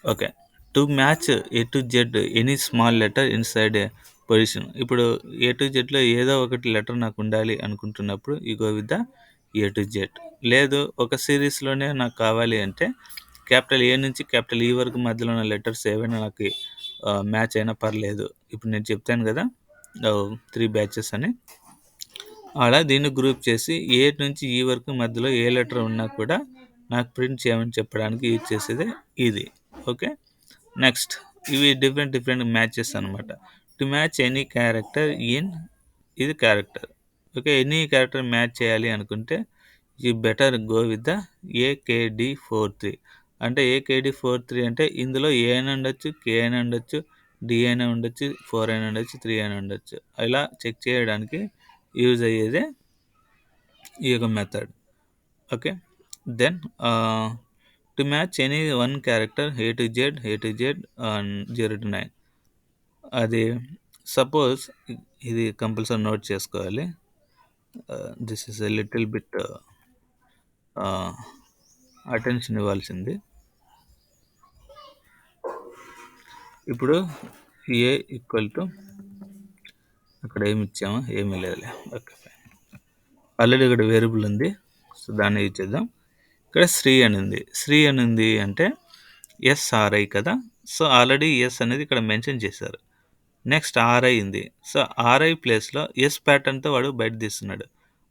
Okay. To match A to Z any small letter inside a position. ఇప్పుడు A to జెడ్లో ఏదో ఒకటి letter నాకు ఉండాలి అనుకుంటున్నప్పుడు you go with the A to Z. లేదు ఒక సిరీస్లోనే నాకు కావాలి అంటే క్యాపిటల్ ఏ నుంచి క్యాపిటల్ ఈ వరకు మధ్యలో ఉన్న లెటర్స్ ఏవైనా నాకు మ్యాచ్ అయినా పర్లేదు. ఇప్పుడు నేను చెప్తాను కదా 3 బ్యాచెస్ అని. అలా దీన్ని గ్రూప్ చేసి ఏ నుంచి ఈ వరకు మధ్యలో ఏ లెటర్ ఉన్నా కూడా నాకు ప్రింట్ చేయమని చెప్పడానికి యూజ్ చేసేదే ఇది. ఓకే. నెక్స్ట్ ఇవి డిఫరెంట్ మ్యాచెస్ అనమాట. To match any character in ఇది character. Okay. Any character match చేయాలి అనుకుంటే you better go with the AKD43. అంటే AKD43 అంటే ఇందులో ఏ అయినా ఉండొచ్చు, కే అయినా ఉండొచ్చు, డి అయినా ఉండొచ్చు, 4 అయినా ఉండొచ్చు, 3 అయినా ఉండొచ్చు. ఇలా చెక్ చేయడానికి యూజ్ అయ్యేదే ఈ యొక్క method. Okay. Then to match any one character A to Z 0 to 9 అది సపోజ్ ఇది కంపల్సరీ నోట్ చేసుకోవాలి. This is a little bit attention ఇవ్వాల్సింది. ఇప్పుడు ఏ ఈక్వల్ టు అక్కడ ఏమి ఇచ్చామో ఏమీ లేదులే. ఓకే, ఆల్రెడీ ఇక్కడ వేరియబుల్ ఉంది, సో దాన్ని యూజ్ చేద్దాం. ఇక్కడ శ్రీ అని ఉంది. శ్రీ అని ఉంది అంటే ఎస్ఆర్ఐ కదా, సో ఆల్రెడీ ఎస్ అనేది ఇక్కడ మెన్షన్ చేశారు. నెక్స్ట్ ఆర్ఐ ఉంది. సో ఆర్ఐ ప్లేస్లో ఎస్ ప్యాటర్న్తో వాడు బయట తీస్తున్నాడు.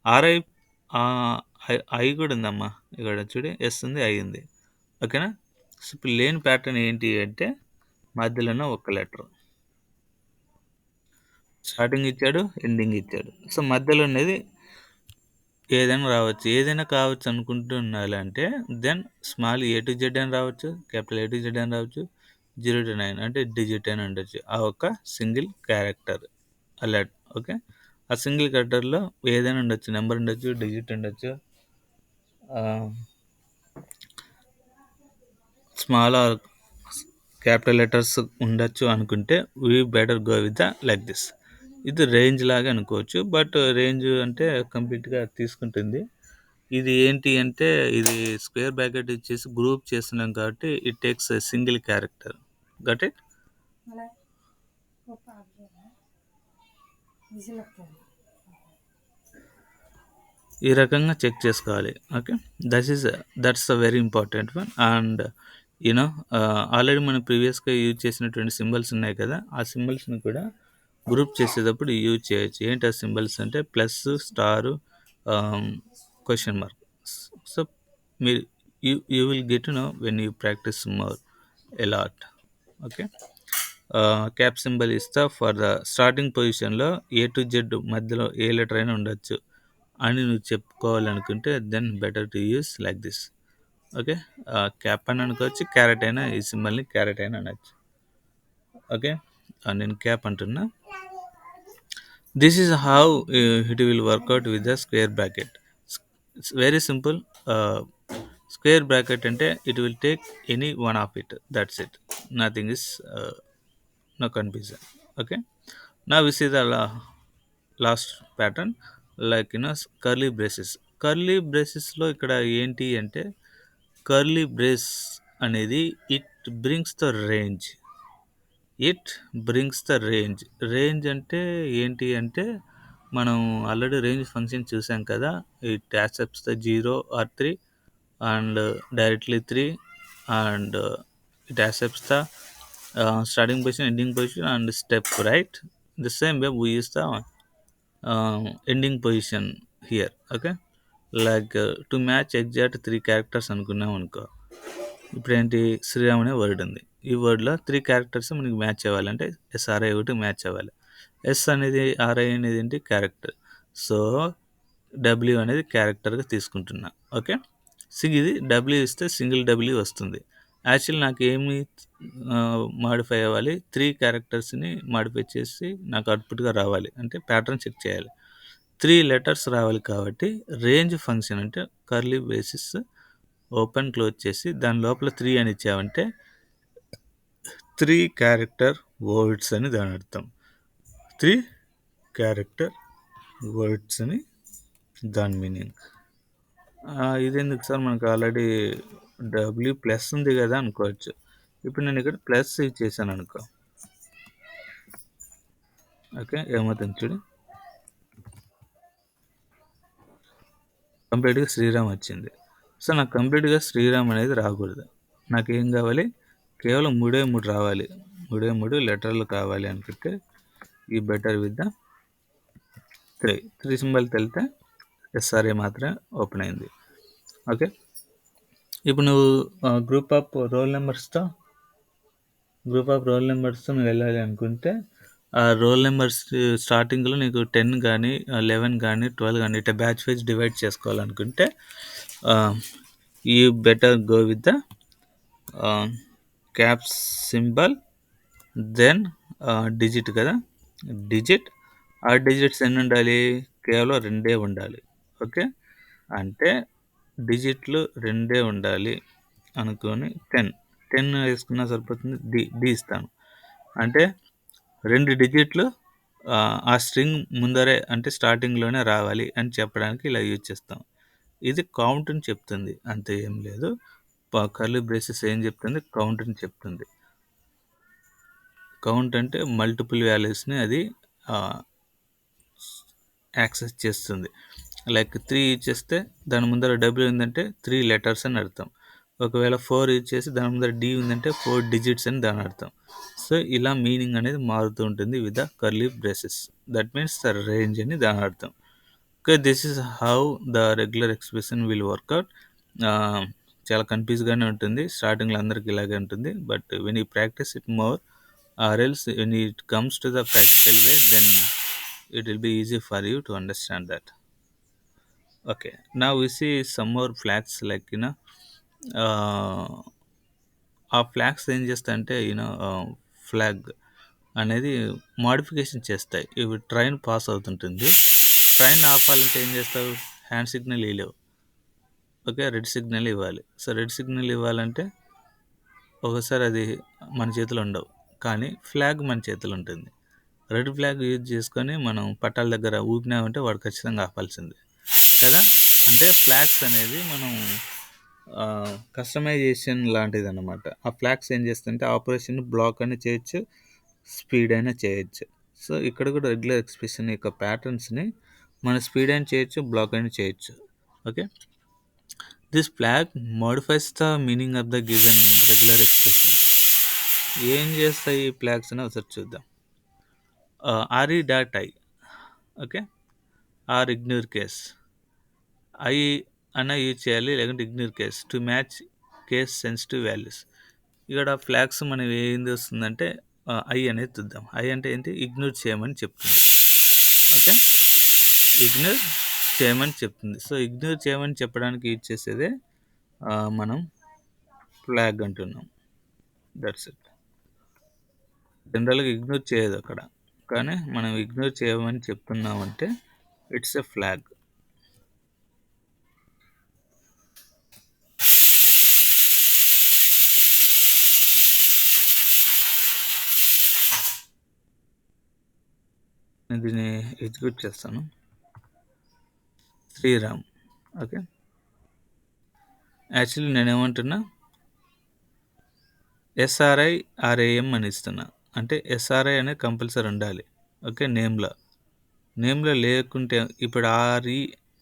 ఆర్ఐ ఐ కూడా ఉందమ్మా, ఇక్కడ చూడు ఎస్ ఉంది, ఐ ఉంది. ఓకేనా. సో ఇప్పుడు లేని ప్యాటర్న్ ఏంటి అంటే మధ్యలోనే ఒక లెటర్, స్టార్టింగ్ ఇచ్చాడు, ఎండింగ్ ఇచ్చాడు. సో మధ్యలో అనేది ఏదైనా రావచ్చు, ఏదైనా కావచ్చు అనుకుంటున్నారు అంటే then small A to Z అని రావచ్చు, క్యాపిటల్ ఏ టు జెడ్ అని రావచ్చు, 0 to 9 అంటే డిజిట్ అని ఉండొచ్చు. ఆ ఒక సింగిల్ క్యారెక్టర్ అలర్ట్. ఓకే, ఆ సింగిల్ క్యారెక్టర్లో ఏదైనా ఉండొచ్చు, నెంబర్ ఉండొచ్చు, డిజిట్ ఉండొచ్చు, స్మాల్ ఆర్ క్యాపిటల్ లెటర్స్ ఉండొచ్చు అనుకుంటే we better go with the like this. ఇది రేంజ్ లాగా అనుకోవచ్చు, బట్ రేంజ్ అంటే కంప్లీట్గా తీసుకుంటుంది. ఇది ఏంటి అంటే ఇది స్క్వేర్ బ్రాకెట్ ఇచ్చేసి గ్రూప్ చేస్తున్నాం కాబట్టి it takes single character. Got it. ఈ రకంగా చెక్ చేసుకోవాలి. Okay, that's a very important one. And you know already మనం ప్రీవియస్గా యూజ్ చేసినటువంటి సింబల్స్ ఉన్నాయి కదా, ఆ సింబల్స్ని కూడా గ్రూప్ చేసేటప్పుడు యూజ్ చేయొచ్చు. ఏంటి ఆ సింబల్స్ అంటే plus, star, question mark. So మీరు you will get to know when you practice more a lot. Okay, cap symbol ఇస్తా ఫర్ ద స్టార్టింగ్ పొజిషన్లో ఏ టు జెడ్ మధ్యలో ఏ లెటర్ అయినా ఉండొచ్చు అని నువ్వు చెప్పుకోవాలనుకుంటే then better to use like this. Okay, cap అని అనుకోవచ్చు, క్యారెట్ అయినా, ఈ సింబల్ని క్యారెట్ అయినా అనొచ్చు. ఓకే, నేను క్యాప్ అంటున్నా. This is how it will work out with the square bracket. It's very simple. Square bracket అంటే it will take any one of it, that's it, nothing is no confusion. Okay, now we see the last pattern, like curly braces. Curly బ్రేసెస్లో ఇక్కడ ఏంటి అంటే curly brace అనేది it brings the range. Range అంటే ఏంటి అంటే మనం already range function చూసాం కదా, it accepts the 0 or 3 and directly 3 and it accepts the starting position, ending position and step, right? The same way we use the ending position here. Okay, like to match exact 3 characters అనుకున్నాం అనుకో. ఇప్పుడు ఏంటి, శ్రీరామ్ అనే word ఉంది, ఈ వర్డ్లో 3 characters మనకి match అవ్వాలంటే SRI ఒకటి మ్యాచ్ అవ్వాలి. ఎస్ అనేది, ఆర్ఐ అనేది ఏంటి, క్యారెక్టర్. సో డబ్ల్యూ అనేది క్యారెక్టర్గా తీసుకుంటున్నా. ఓకే, ఇది డబ్ల్యూ ఇస్తే సింగిల్ డబ్ల్యూ వస్తుంది. యాక్చువల్లీ నాకు ఏమి మాడిఫై అవ్వాలి, 3 క్యారెక్టర్స్ని మాడిఫై చేసి నాకు అవుట్పుట్గా రావాలి అంటే ప్యాటర్న్ చెక్ చేయాలి. 3 లెటర్స్ రావాలి కాబట్టి రేంజ్ ఫంక్షన్ అంటే కర్లీ బేసిస్ ఓపెన్ క్లోజ్ చేసి దాని లోపల 3 అని ఇచ్చామంటే 3 క్యారెక్టర్ వర్డ్స్ అని దాని అర్థం. 3 క్యారెక్టర్ వర్డ్స్ అని దాని మీనింగ్. ఇదెందుకు సార్, మనకు ఆల్రెడీ డబ్ల్యూ ప్లస్ ఉంది కదా అనుకోవచ్చు. ఇప్పుడు నేను ఇక్కడ ప్లస్ యూజ్ చేశాను అనుకో. ఓకే, ఏమవుతుంది చూడు, కంప్లీట్గా శ్రీరామ్ వచ్చింది. సో నాకు కంప్లీట్గా శ్రీరామ్ అనేది రాకూడదు, నాకు ఏం కావాలి, కేవలం 3 రావాలి, 3 లెటర్లు కావాలి అనుకుంటే ఈ బెటర్ విత్ ద 3 సింబల్ తెలితే ఎస్ఆర్ఏ మాత్రమే ఓపెన్ అయింది. ఓకే, ఇప్పుడు నువ్వు గ్రూప్ ఆఫ్ రోల్ నెంబర్స్తో నువ్వు వెళ్ళాలి అనుకుంటే ఆ రోల్ నెంబర్స్ స్టార్టింగ్లో నీకు 10 కానీ 11 కానీ 12 కానీ ఇట్లా బ్యాచ్ వైజ్ డివైడ్ చేసుకోవాలనుకుంటే you better go with the cap symbol, then digit కదా, డిజిట్. ఆ డిజిట్స్ ఎన్ని ఉండాలి, కేవలం 2 ఉండాలి. ఓకే, అంటే డిజిట్లు 2 ఉండాలి అనుకొని 10 వేసుకున్నా సరిపోతుంది. డి ఇస్తాను అంటే 2 డిజిట్లు ఆ స్ట్రింగ్ ముందరే అంటే స్టార్టింగ్‌లోనే రావాలి అని చెప్పడానికి ఇలా యూజ్ చేస్తాం. ఇది కౌంట్‌ని చెప్తుంది. అంతే ఏం లేదు. కర్లీ బ్రేసెస్ ఏం చెప్తుంది? కౌంట్‌ని చెప్తుంది. కౌంట్ అంటే మల్టిపుల్ వాల్యూస్‌ని అది ఆహ్, యాక్సెస్ చేస్తుంది. లైక్ 3 ఇచ్చేస్తే దాని ముందర డబ్ల్యూ ఉందంటే 3 లెటర్స్ అని అర్థం. ఒకవేళ 4 ఇచ్చేసి దాని ముందర డి ఉందంటే 4 డిజిట్స్ అని దాని అర్థం. సో, ఇలా మీనింగ్ అనేది మారుతూ ఉంటుంది with the curly braces. That means the range అని దాని అర్థం. Okay. This is how the regular expression will work out. Ah, చాలా కన్‌ఫ్యూజ్‌గానే ఉంటుంది. స్టార్టింగ్‌లో అందరికి ఇలాగే ఉంటుంది. But when you practice it more or else when it comes to the practical way then it will be easy for you to understand that. Okay, now we see some more flags like uh, ఆ flags ఏం చేస్తాయంటే flag అనేది modification చేస్తాయి. ఇవి train pass అవుతుంటుంది. Train ఆపాలంటే ఏం చేస్తావు? హ్యాండ్ సిగ్నల్ ఇవ్వలేవు. ఓకే, రెడ్ సిగ్నల్ ఇవ్వాలి. సో రెడ్ సిగ్నల్ ఇవ్వాలంటే ఒకసారి అది మన చేతిలో ఉండవు, కానీ ఫ్లాగ్ మన చేతిలో ఉంటుంది. రెడ్ ఫ్లాగ్ యూజ్ చేసుకొని మనం పట్టాల దగ్గర ఊపినామంటే వాడు ఖచ్చితంగా ఆపాల్సిందే కదా. అంటే ఫ్లాగ్స్ అనేది మనం కస్టమైజేషన్ లాంటిది అనమాట. ఆ ఫ్లాగ్స్ ఏం చేస్తుంటే ఆపరేషన్ బ్లాక్ అయినా చేయొచ్చు, స్పీడ్ అయినా చేయొచ్చు. సో ఇక్కడ కూడా రెగ్యులర్ ఎక్స్ప్రెషన్ యొక్క ప్యాటర్న్స్ని మన స్పీడ్ అయినా చేయొచ్చు, బ్లాక్ అయినా చేయొచ్చు. Okay, this flag modifies the meaning of the given regular expression. ఏం చేస్తాయి ఈ ఫ్లాగ్స్ అని ఒకసారి చూద్దాం. RE dot I, okay, or ignore case. I అన్న యూజ్ చేయాలి, లేకుంటే ignore case to match case sensitive values. ఇక్కడ ఫ్లాగ్స్ మనం ఏంది వస్తుందంటే ఐ అనేది చూద్దాం. ఐ అంటే ఏంటి? ఇగ్నోర్ చేయమని చెప్తుంది. ఓకే, ఇగ్నోర్ చేయమని చెప్తుంది. సో ఇగ్నోర్ చేయమని చెప్పడానికి యూజ్ చేసేదే మనం ఫ్లాగ్ అంటున్నాం. That's it. జనరల్గా ఇగ్నోర్ చేయదు అక్కడ, కానీ మనం ఇగ్నోర్ చేయమని చెప్తున్నామంటే ఇట్స్ ఎ ఫ్లాగ్. నేను దీన్ని ఎగ్జిక్యూట్ చేస్తాను. శ్రీరామ్. ఓకే, యాక్చువల్లీ నేనేమంటున్నా ఎస్ఆర్ఐ ఆర్ఏఎం అని ఇస్తున్నా. అంటే ఎస్ఆర్ఐ అనేది కంపల్సరీ ఉండాలి. ఓకే, నేమ్లో లేకుంటే ఇప్పుడు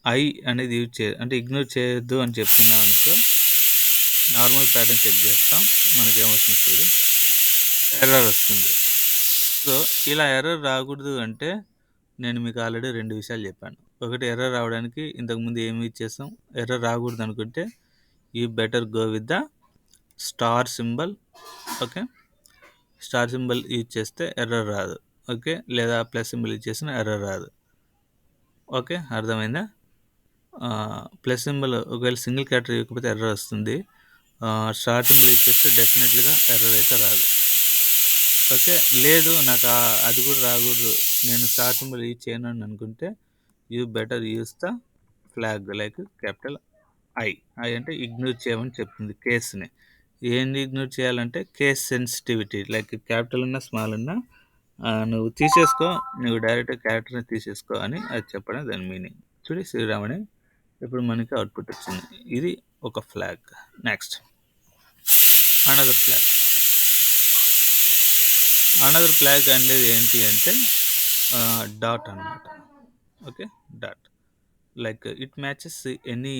ఐ అనేది యూజ్ అంటే ఇగ్నోర్ చేయొద్దు అని చెప్తున్నాం అనుకో, నార్మల్ ప్యాటర్న్ చెక్ చేస్తాం, మనకి ఏమొస్తుంది చూడు, ఎర్రర్ వస్తుంది. సో ఇలా ఎర్రర్ రాకూడదు అంటే నేను మీకు ఆల్రెడీ 2 విషయాలు చెప్పాను. ఒకటి, ఎర్రర్ రావడానికి ఇంతకుముందు ఏమి యూజ్ చేస్తాం. ఎర్రర్ రాకూడదు అనుకుంటే you better go with the star symbol. Okay, star symbol use చేస్తే ఎర్రర్ రాదు. ఓకే, లేదా ప్లస్ సింబల్ యూజ్ చేసిన ఎర్రర్ రాదు. ఓకే, అర్థమైందా? ప్లస్ సింబల్ ఒకవేళ సింగిల్ క్యారెక్టర్ ఇవ్వకపోతే ఎర్రర్ వస్తుంది. స్టార్ సింబల్ యూజ్ చేస్తే డెఫినెట్లీగా ఎర్రర్ అయితే రాదు. ఓకే, లేదు నాకు అది కూడా రాకూడదు, నేను స్టార్ సింబల్ యూజ్ చేయను అని అనుకుంటే you better use the flag like capital I. I అంటే ఇగ్నోర్ చేయమని చెప్తుంది కేస్ని. ఏంటి ఇగ్నోర్ చేయాలంటే కేస్ సెన్సిటివిటీ, లైక్ క్యాపిటల్ ఉన్నా స్మాల్ ఉన్నా నువ్వు తీసేసుకో, నువ్వు డైరెక్ట్ క్యారెక్టర్ని తీసేసుకో అని అది చెప్పడం దాని మీనింగ్. చూడి శ్రీరామని ఇప్పుడు మనకి అవుట్పుట్ వచ్చింది. ఇది ఒక flag. Next another flag. Another flag అనేది ఏంటి అంటే డాట్ అనమాట. Okay, dot like it matches any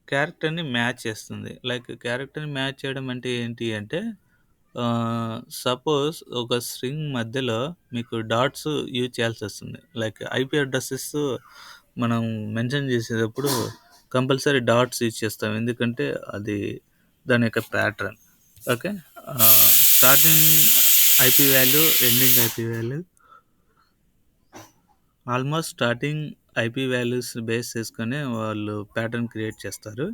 క్యారెక్టర్ని మ్యాచ్ చేస్తుంది. లైక్ క్యారెక్టర్ని మ్యాచ్ చేయడం అంటే ఏంటి అంటే సపోజ్ ఒక స్ట్రింగ్ మధ్యలో మీకు డాట్స్ యూజ్ చేయాల్సి వస్తుంది. లైక్ ఐపీ అడ్రసెస్ మనం మెన్షన్ చేసేటప్పుడు కంపల్సరీ డాట్స్ యూజ్ చేస్తాం, ఎందుకంటే అది దాని యొక్క pattern. Okay, starting IP value, ending IP value, almost starting IP values base చేసుకొని వాళ్ళు ప్యాటర్న్ క్రియేట్ చేస్తారు.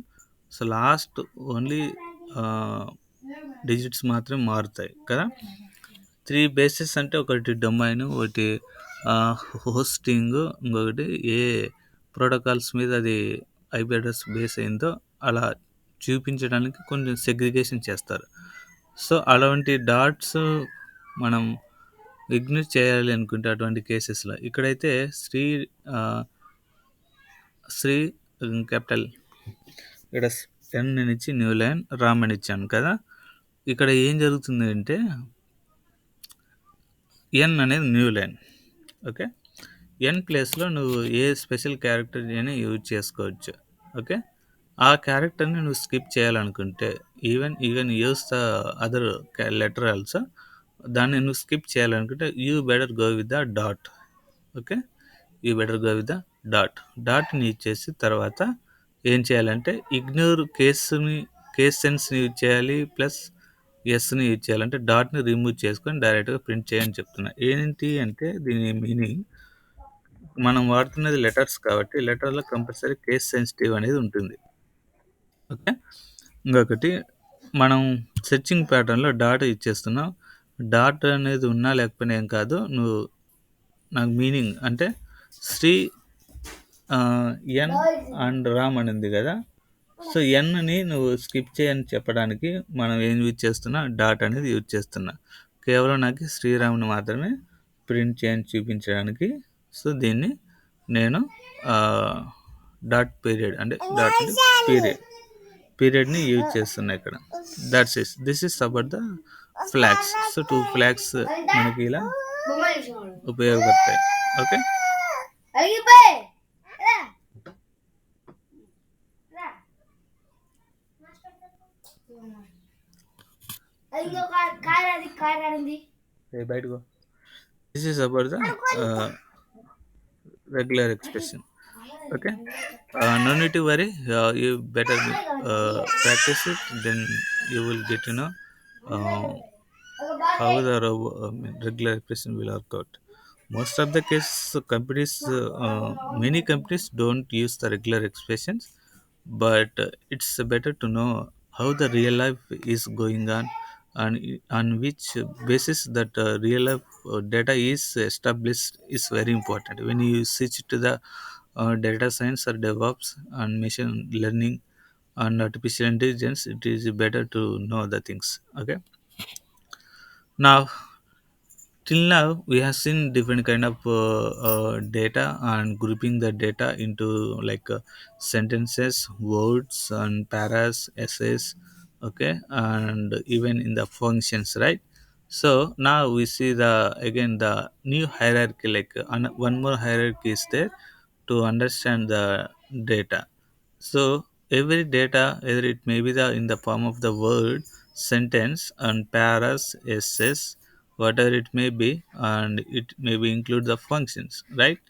సో లాస్ట్ ఓన్లీ డిజిట్స్ మాత్రం మారుతాయి కదా. 3 బేసెస్ అంటే ఒకటి డొమైన్, ఒకటి హోస్టింగ్, ఇంకొకటి ఏ ప్రోటోకాల్స్ మీద అది ఐపీ అడ్రస్ బేస్ అయిందో అలా చూపించడానికి కొంచెం సెగ్రిగేషన్ చేస్తారు. సో అలాంటి డాట్స్ మనం ఇగ్నోర్ చేయాలి అనుకుంటే అటువంటి కేసెస్‌లో. ఇక్కడైతే శ్రీ శ్రీ క్యాపిటల్ ఇక్కడ ఎన్ అని ఇచ్చి న్యూ లైన్ రామ్ అని ఇచ్చాను కదా! ఇక్కడ ఏం జరుగుతుంది అంటే ఎన్ అనేది న్యూ లైన్. ఓకే. ఎన్ ప్లేస్‌లో నువ్వు ఏ స్పెషల్ క్యారెక్టర్ అయినా యూజ్ చేసుకోవచ్చు. ఓకే. ఆ క్యారెక్టర్‌ని నువ్వు స్కిప్ చేయాలనుకుంటే even use the other letter also దాన్ని నువ్వు స్కిప్ చేయాలనుకుంటే you better go with the dot. Okay. You better go with the dot. డాట్‌ని యూజ్ చేసి తర్వాత ఏం చేయాలంటే ఇగ్నోర్ కేస్ సెన్స్‌ని యూజ్ చేయాలి. ప్లస్ ఎస్‌ని యూజ్ చేయాలంటే డాట్‌ని రిమూవ్ చేసుకొని డైరెక్ట్‌గా ప్రింట్ చేయని చెప్తున్నా. ఏంటి అంటే దీని మీనింగ్ మనం వాడుతున్నది లెటర్స్ కాబట్టి లెటర్‌లో కంపల్సరీ కేస్ సెన్సిటివ్ అనేది ఉంటుంది. ఓకే. ఇంకొకటి మనం సెర్చింగ్ ప్యాటర్న్‌లో డాట్ ఇచ్చేస్తున్నాం. డాట్ అనేది ఉన్నా లేకపోయినా ఏం కాదు. నువ్వు నాకు మీనింగ్ అంటే శ్రీ ఎన్ అండ్ రామ్ అని ఉంది కదా! సో, ఎన్‌ని నువ్వు స్కిప్ చేయని చెప్పడానికి మనం ఏం యూజ్ చేస్తున్నా డాట్ అనేది యూజ్ చేస్తున్నా. కేవలం నాకు శ్రీరామ్‌ని మాత్రమే ప్రింట్ చేయని చూపించడానికి. సో, దీన్ని నేను డాట్ పీరియడ్ అంటే డాట్ అంటే పీరియడ్‌ని యూజ్ చేస్తున్నా ఇక్కడ. This is about the flags. So, 2 flags మనకి ఇలా ఉపయోగపడతాయి. ఓకే. Hey, బయటకు. This is about the regular expression. Okay. No need to worry. You better practice it. Then you will get to know uh, how the regular expression will work out. Most of the case, many companies don't use the regular expressions, but it's better to know how the real life is going on on which basis that real life data is established is very important. When you switch to the data science or DevOps and machine learning and artificial intelligence, it is better to know the things. Okay. Now, till now we have seen different kind of data and grouping the data into like sentences, words, and paras, essays. Okay, and even in the functions, right? So now we see the again the new hierarchy, like one more hierarchy is there to understand the data. So every data, either it may be the in the form of the word, sentence, and paras, essays, whatever it may be, and it may be include the functions, right?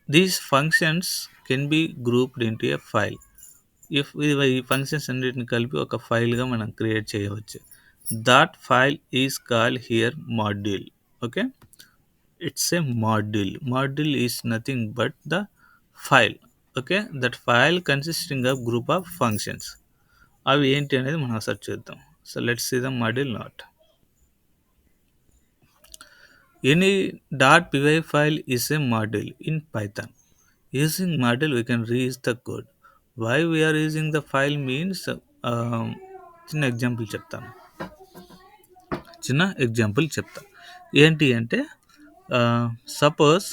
These functions can be grouped into a file. If ఈ functions అన్నిటిని కలిపి ఒక ఫైల్గా మనం create చేయవచ్చు. That file is called here module. Okay. It's a module. Module is nothing but the file. Okay, that file consisting of group of functions. అవి ఏంటి అనేది మనం ఒకసారి చూద్దాం. So let's see the module not. Any .py file is a module in Python. Using module we can reuse the code. Why we are using the file means చిన్న example చెప్తాను. ఏంటి అంటే సపోజ్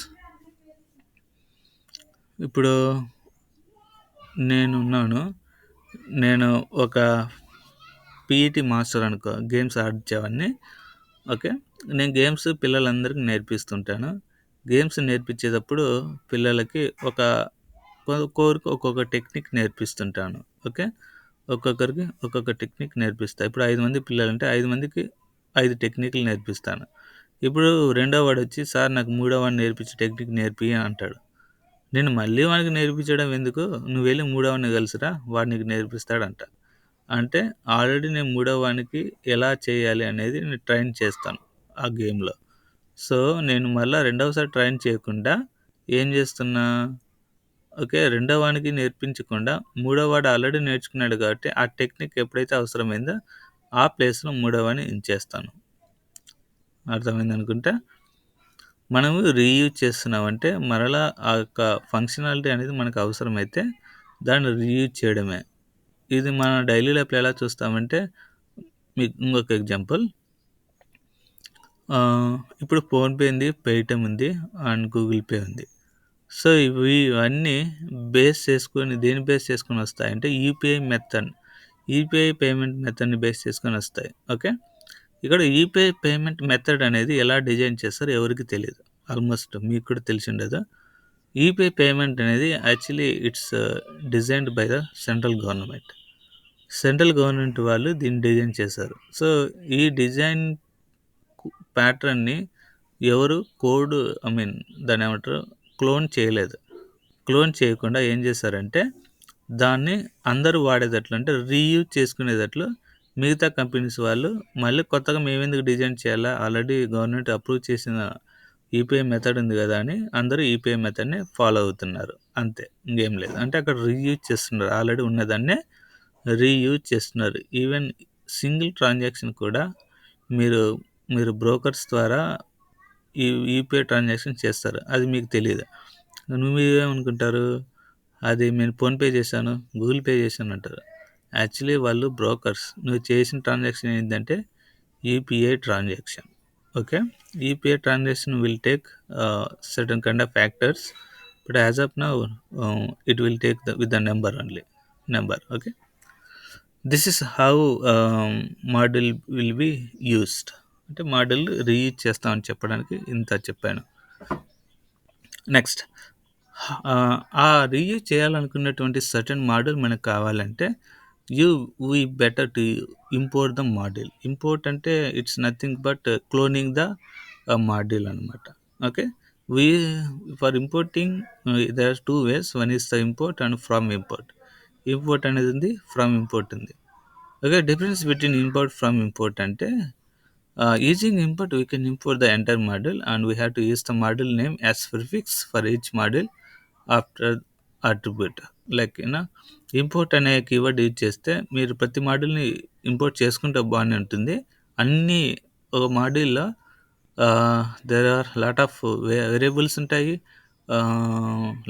ఇప్పుడు నేను ఒక పీఈటీ మాస్టర్ అనుకో, games ఆడించేవాడిని. Okay. నేను games పిల్లలందరికీ నేర్పిస్తుంటాను. గేమ్స్ నేర్పించేటప్పుడు పిల్లలకి ఒక్కొక్కరికి ఒక్కొక్క టెక్నిక్ నేర్పిస్తుంటాను. ఓకే. ఒక్కొక్కరికి ఒక్కొక్క టెక్నిక్ నేర్పిస్తా. ఇప్పుడు 5 మంది పిల్లలంటే 5 మందికి 5 టెక్నిక్లు నేర్పిస్తాను. ఇప్పుడు రెండో వాడు వచ్చి సార్ నాకు మూడో వాడిని నేర్పించే టెక్నిక్ నేర్పి అంటాడు. నేను మళ్ళీ వాడికి నేర్పించడం ఎందుకు, నువ్వు వెళ్ళి మూడోవాడిని కలిసిరా, వాడు నీకు నేర్పిస్తాడంట. అంటే ఆల్రెడీ నేను మూడో వానికి ఎలా చేయాలి అనేది నేను ట్రైన్ చేస్తాను ఆ గేమ్లో. సో నేను మళ్ళీ రెండవసారి ట్రైన్ చేయకుండా ఏం చేస్తున్నా, ఓకే, రెండో వానికి నేర్పించకుండా మూడో వాడు ఆల్రెడీ నేర్చుకున్నాడు కాబట్టి ఆ టెక్నిక్ ఎప్పుడైతే అవసరమైందో ఆ ప్లేస్లో మూడో వాడిని ఉంచేస్తాను. అర్థమైంది అనుకుంటా. మనము రీయూజ్ చేస్తున్నామంటే మరలా ఆ యొక్క ఫంక్షనాలిటీ అనేది మనకు అవసరమైతే దాన్ని రీయూజ్ చేయడమే. ఇది మన డైలీ లైఫ్లో ఎలా చూస్తామంటే, మీకు ఇంకొక ఎగ్జాంపుల్. ఇప్పుడు ఫోన్‌పే ఉంది, పేటీఎం ఉంది అండ్ గూగుల్ పే ఉంది. సో, ఇవన్నీ బేస్ చేసుకొని దేన్ని బేస్ చేసుకొని వస్తాయంటే యూపీఐ మెథడ్. యూపీఐ పేమెంట్ మెథడ్‌ని బేస్ చేసుకొని వస్తాయి. ఓకే. ఇక్కడ యూపీఐ పేమెంట్ మెథడ్ అనేది ఎలా డిజైన్ చేస్తారో ఎవరికీ తెలీదు. ఆల్మోస్ట్ మీకు కూడా తెలిసుండదు. యూపీఐ పేమెంట్ అనేది actually it's designed by the central government. Central government వాళ్ళు దీన్ని డిజైన్ చేశారు. సో, ఈ డిజైన్ ప్యాటర్న్‌ని ఎవరు ఐ మీన్ దాన్నేమంటారు క్లోన్ చేయలేదు. క్లోన్ చేయకుండా ఏం చేశారంటే, దాన్ని అందరూ వాడేటట్లు అంటే రీయూజ్ చేసుకునేటట్లు మిగతా కంపెనీస్ వాళ్ళు మళ్ళీ కొత్తగా మేమెందుకు డిజైన్ చేయాలా? ఆల్రెడీ గవర్నమెంట్ అప్రూవ్ చేసిన యూపీఐ మెథడ్ ఉంది గదా! అని అందరూ యూపీఐ మెథడ్‌ని ఫాలో అవుతున్నారు. అంతే. ఇంకేం లేదు. అంటే అక్కడ రీయూజ్ చేస్తున్నారు. ఆల్రెడీ ఉన్నదాన్నే రీయూజ్ చేస్తున్నారు. ఈవెన్ సింగిల్ ట్రాన్సాక్షన్ కూడా మీరు మీరు బ్రోకర్స్ ద్వారా ఈ యూపీఐ ట్రాన్సాక్షన్ చేస్తారు. అది మీకు తెలీదు. మీరేమనుకుంటారు? అది నేను ఫోన్‌పే చేశాను, గూగుల్ పే చేశాను అంటారు. యాక్చువల్లీ వాళ్ళు బ్రోకర్స్. నువ్వు చేసిన ట్రాన్సాక్షన్ ఏంటంటే UPI transaction. Okay. UPI transaction will take certain kind of factors. But as of now it will take with the number only. Number. Okay. This is how model will be used. అంటే model reuse చేస్తామని చెప్పడానికి ఇంత చెప్పాను. Next ఆ reuse చేయాలనుకున్నటువంటి certain model మనకు కావాలంటే we better to import the model. Import అంటే it's nothing but cloning the model అనమాట. Okay. We for importing there are 2 ways. One is the import and from import. Import అనేది ఉంది, from import ఉంది. Okay. Difference between import from import అంటే using import we can import the entire model and we have to use the model name as prefix for each model after attribute. Like import అనే keyword use చేస్తే మీరు ప్రతి మోడల్ని import చేసుకుంటే బాగానే ఉంటుంది. అన్ని ఒక మోడల్లో there are lot of variables ఉంటాయి,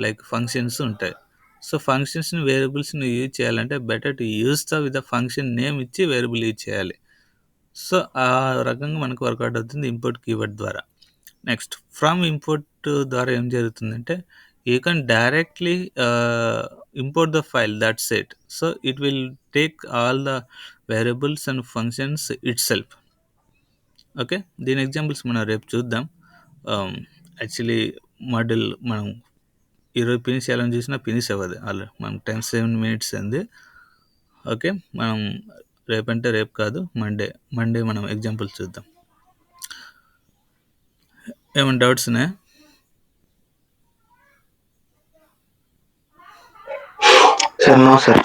లైక్ ఫంక్షన్స్ ఉంటాయి. సో, ఫంక్షన్స్ని వేరియబుల్స్ని యూజ్ చేయాలంటే better to use with the function name ఇచ్చి వేరియబుల్ యూజ్ చేయాలి. సో, ఆ రకంగా మనకు వర్కౌట్ అవుతుంది ఇంపోర్ట్ కీవర్డ్ ద్వారా. నెక్స్ట్ ఫ్రమ్ ఇంపోర్ట్ ద్వారా ఏం జరుగుతుందంటే you can directly import the file that's it. So, it will take all the variables and functions itself. Okay. దీని ఎగ్జాంపుల్స్ మనం రేపు చూద్దాం. యాక్చువల్లీ మోడల్ మనం ఈరోజు ఫినిష్ చేయాలని చూసినా ఫినిష్ అవ్వదు. ఆల్రెడీ మనం 7 minutes అయింది. ఓకే. మనం రేపంటే రేపు కాదు, మండే మనం ఎగ్జాంపుల్స్ చూద్దాం. ఏమైనా డౌట్స్ ఉన్నాయా? Sir no sir.